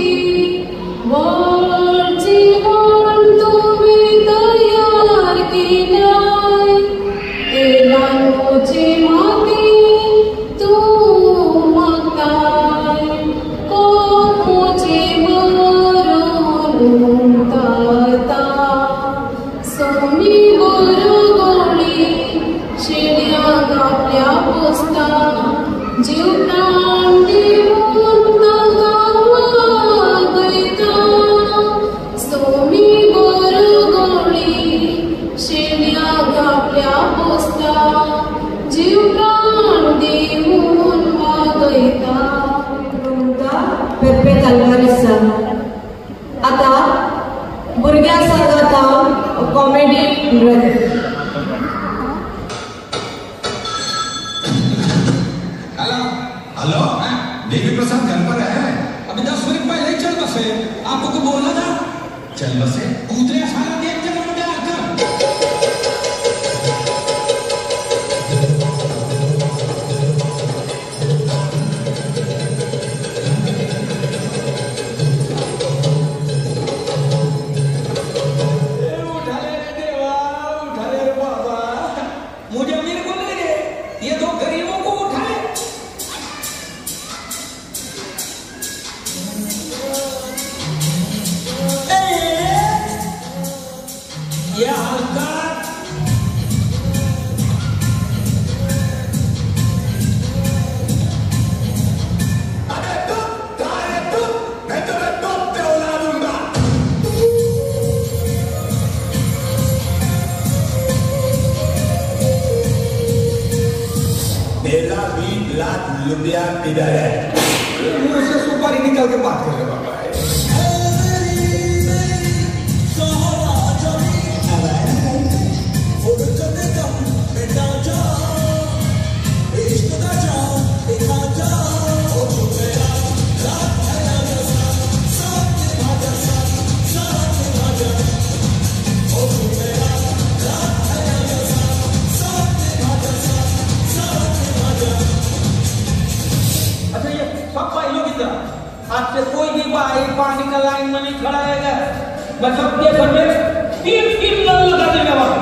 वर जीवन तुमी तयार केल्याय तेलान मुझे माती तूं मागताय को मुझे मरून उमताता सोमी बरो गवळी शेड्यांक आपल्या पोसता जीव प्राण दिवन तांकां वागयता सोमी बरो गवळी शेड्यांक आपल्या पोसता जीव प्राण दिवन वागयता पेरपेत आल्वारिसा आता भुरग्यां संघाता कॉमेडी नृत्य हेलो देवी प्रसाद घर पर है अभी 10 मिनट पहले ही चल बसे आपको को बोला था चल बसे उतरे सारा देख के मुझे आकर उठा ले रे देवा उठा ले रे बाबा मुझे अमीर को ले गए ये तो गरीबों को उठाए बीट लात लुबिया पिदारे मुंह से सुपारी निकल के बात कर रहे बाबा आपसे कोई भी भाई पानी का लाइन में नहीं खड़ा रहेगा मैं सबके घर में तीन नल लगा देगा बाबा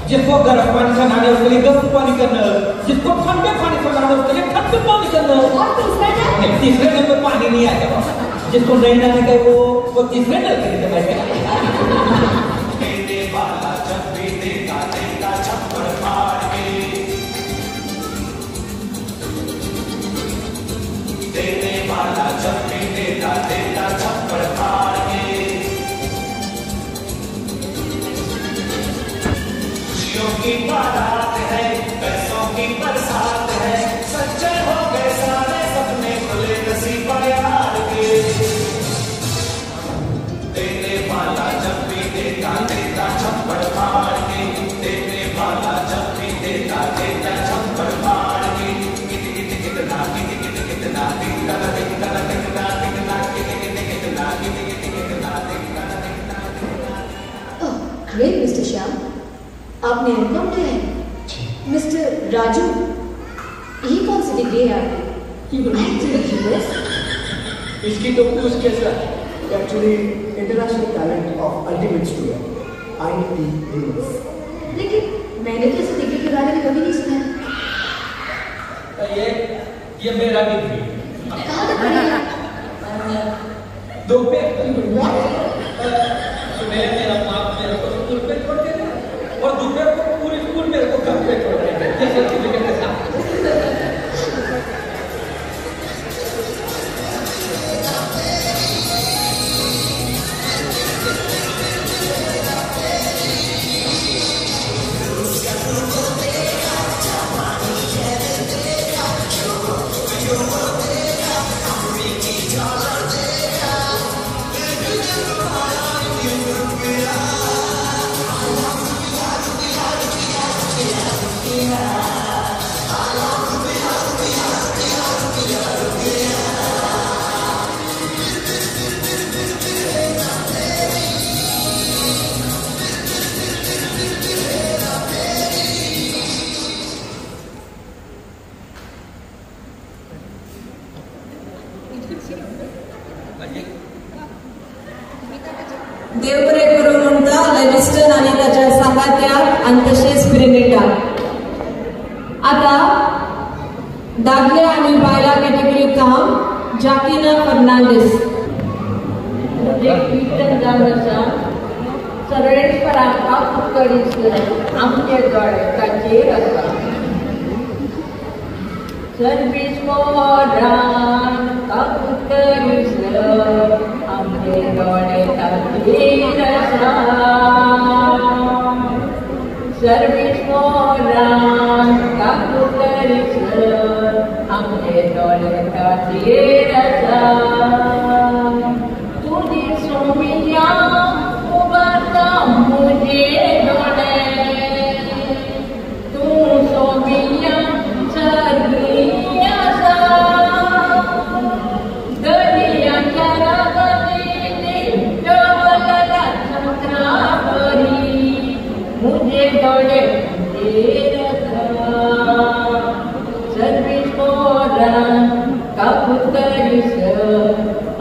जिसको गर्म पानी से नहाने उसके लिए गर्म पानी का नल जिसको ठंडे पानी से नहाने उसके लिए ठंडे पानी का नल तीसरे नल में पानी नहीं आएगा बाबा जिसको नहीं नहाने का वो तीसरे नल के लिए बैठेगा देने वाला जब भी देता देता छप्पड़ फाड़ के खुशियों की बारात है पैसों की बरसात है सच्चे हो गए सारे सपने खुले नसीब यार के देने वाला जब भी देता देता छप्पड़ फाड़ के देने वाला जब भी देता देता छप्पड़ फाड़ के ग्रेट मिस्टर श्याम, आपने एमकॉम किया है। मिस्टर राजू, ये कौन सी डिग्री है आपकी? इसकी तो पूछ कैसा actually international talent of ultimate student ITAS। लेकिन मैंने तो इस डिग्री के बारे में कभी नहीं सुना। ये मेरा डिग्री कहाँ तक पढ़ी है? दो पे मेरा बाप मेरे को स्कूल पे छोड़ के गया और दोपहर को पूरे स्कूल मेरे को घर पे छोड़ के गया। देव बरें करूं म्हणटा लेविस्टन आणि ताच्या सांगात्याक आणि तशेंच ब्रिनेटाक। आता दादले आणि बायला कॅटेगरीत काम जाकिना फर्नांडीस। एक कीर्तन जावन आसा सर्वेश्वरांका पुतळीस आमचे दोळे ताचेर आसा। सर्वेश्वरांका पुतळीस आमचे दोळे ताचेर आसा। सर्वेश्वरांका पुतळीस आमचे दोळे ताचेर आसा। तुझी सोमिया उबारता मुझे दोळे तू सोमिया सर्वी आसा। दर्याच्या रागाने डोलला चंद्रावरी मुझे दोळे तेर आसा। सर्वेश्वरांका पुतळीस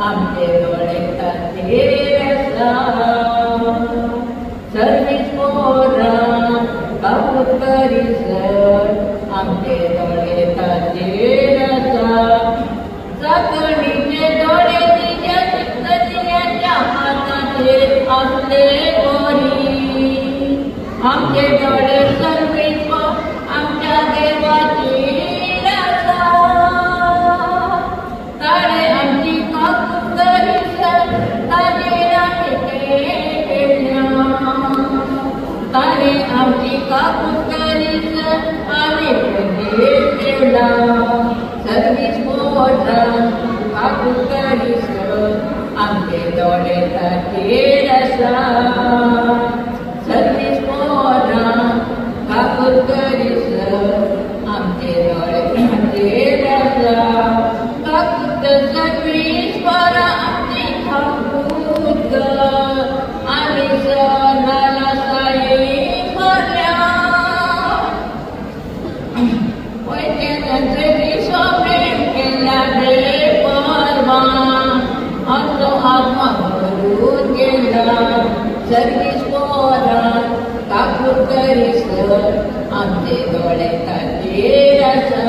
आमचे दोळे ताचेर आसा। सर्वेश्वरांका पुतळीस आमचे दोळे ताचेर आसा। चांदणीचे दोळे तिच्या चित्तनियाच्या हाताचेर असले गोरी आमचे दोळे सर्वेश्वर आमच्या देवाचेर आसा। ताळे आमची काकुतरीस ताचेर आमी केल्या। ताळे आमची काकुतरीस आमी दोळे ताचेर आसा सर्वीस पोरां काकूट करीसर आमचे दोळे ताचेर आसा काकूट सर्वीस पोरां आमची काकूट आमी सणाला साई मारल्या वयते तांचे दिसो प्रेम केला रे परवा आमचो आत्मा भरून गेला सर्वीस पोरां काकूट करीसर आमचे दोळे ताचेर आसा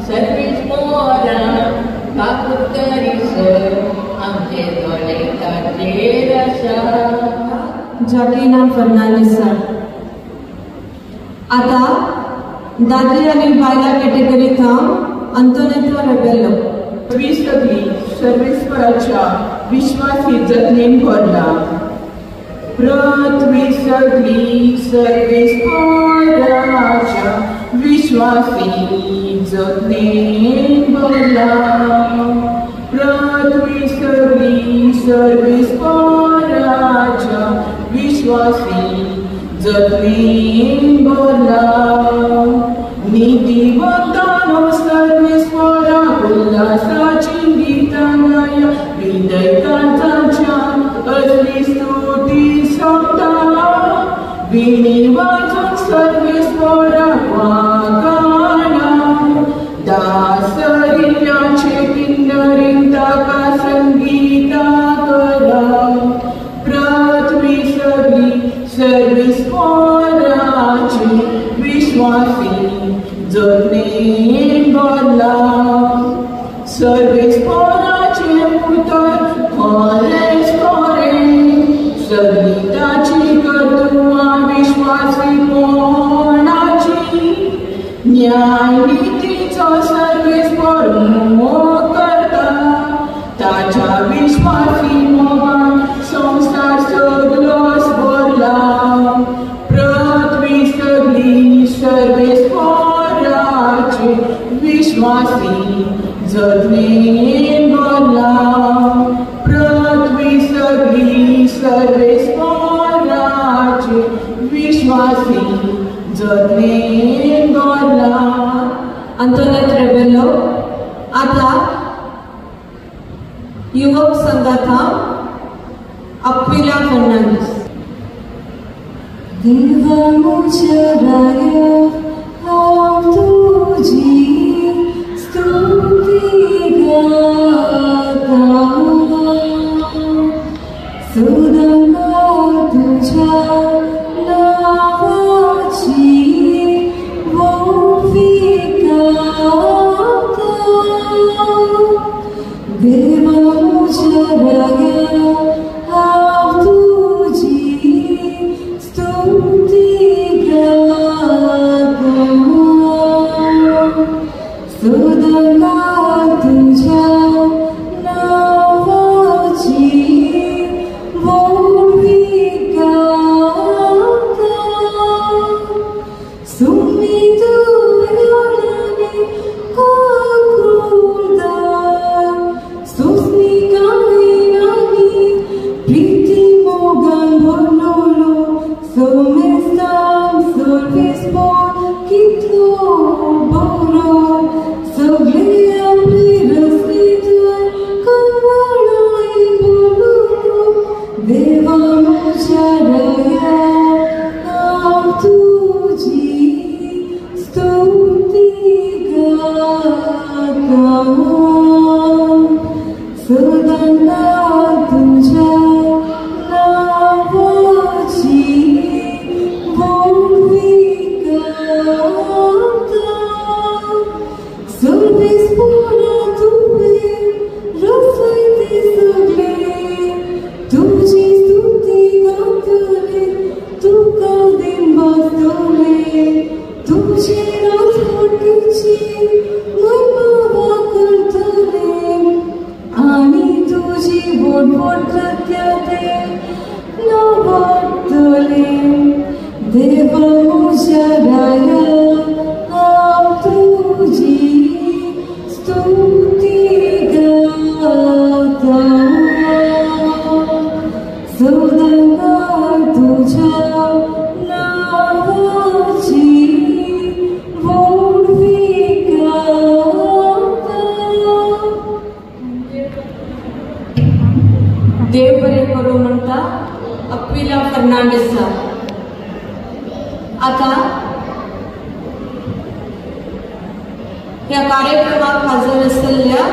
सर्वीस पोरां काकूट करीसर आमचे दोळे ताचेर आसा. जॅकलिना फर्नांडीस सर. आता दादली आणि बायला कॅटेगरीत अंतोनेतो रेबेलो. वी सगळी सर्वेस्पराच्या विश्वासी जतनेन भरला. पृथ्वी सगळी सर्वेस्पराच्या विश्वासी जतनेन भरला. पृथ्वी सगळी सर्वेस्पराच्या विश्वासी जतनेन भरला. नीतिवंतानो सर्वेस्परा उल्हासाची गितां गाया विधेयकांच्या असली स्तुती सोंपता. विणी वाजोन सर्वेस्परा वागाना दासरिल्ल्याचे किन्नरीन ताका संगीता करा. पृथ्वी सगळी सर्वेस्पराची विश्वासी जतनेन भरला. सर्वेस्पराचे उतर खरेंच खरें सगळी ताची कर्तुत्वां विश्वासीपणाची. न्याय नीतीचो सर्वेस्पर मोग करता. ताच्या विश्वासी मोगान संसार सगळोच भरला. पृथ्वी सगळी सर्वेस्पराची विश्वासी जतनेन भरला. पृथ्वी सगळी सर्वेस्पराची विश्वासी जतनेन भरला. अंतोनेतो रेबेलो. आता युवक संघात अक्विला फर्नांडीस. देवा मुझे राया हम तुझी स्तुति गाता. सुदंगा तुझ्या नावाची वंविकाता. देवा मुझे राया हम तुझी स्तुति गाता. सुदंगा तुझ्या नावाची वंविकाता. सुमितुराने काकुळदार सुस्नी कायनानी प्रीती मोगान भरलोलो. सोमेस्तान सर्वेस्पर कितलो बरो सगळे आपले रस्ते तर कमळाई बोललो. देवा मुझ्या राया हांव तुझी स्तुती गाता. सदांना तुझ्या नावाची वंविकाता. सर्वेस्परा तुवे रचयते सगळे तुझी स्तुती गातले. तुका दिंबातले तुझे राजवटीची महिमा करतले. आणि तुझी बोटबोट करते नवतले. देवा मुझ्या राया हांव तुझी स्तुती गाता. आता या कार्यक्रमात हजर असलेल्या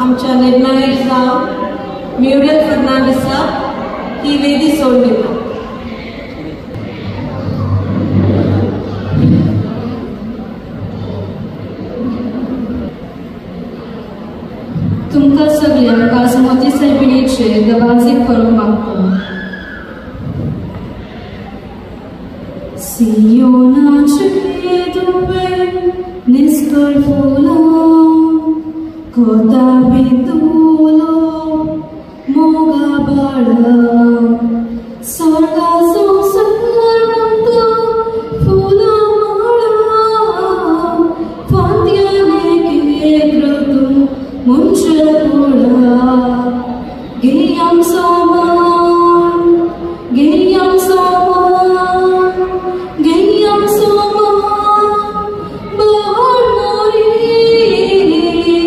आमच्या निर्णायक जाव म्युरियल फर्नांडिसाक ही वेदी सोडली. तुमकां सगळ्यांक आज मोती सरपिणीचे दबाजीक करूंक मागता. सियोनाचे दुबे निस्कळ फुलां कोता बिंदुलो मोगा बाळा स्वर्गा संसार म्हणतो फुला माळा फांद्याने केंद्र तू मुंचे पोळा गेयम सोमान गेयम सोमान गेयम सोमान बहर मोरी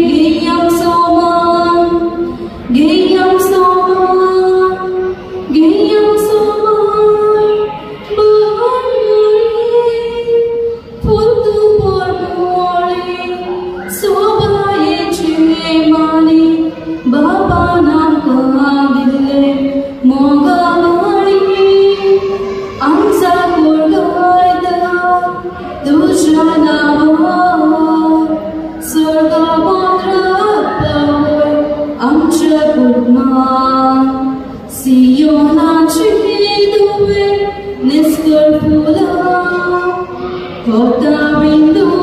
गेयम सोमान गेयम सोमान गेयम सोमान बहर मोरी फुलतू पर मोळी सोबायेचे माली बाबा नामका दिले मोगावाळी आमचा कोळगायदा तुझ्या नावावर स्वर्गा पावय आमच्या कुटुंबात सियोनाचे दुवे निस्कळ फुला कोता बिंदुलो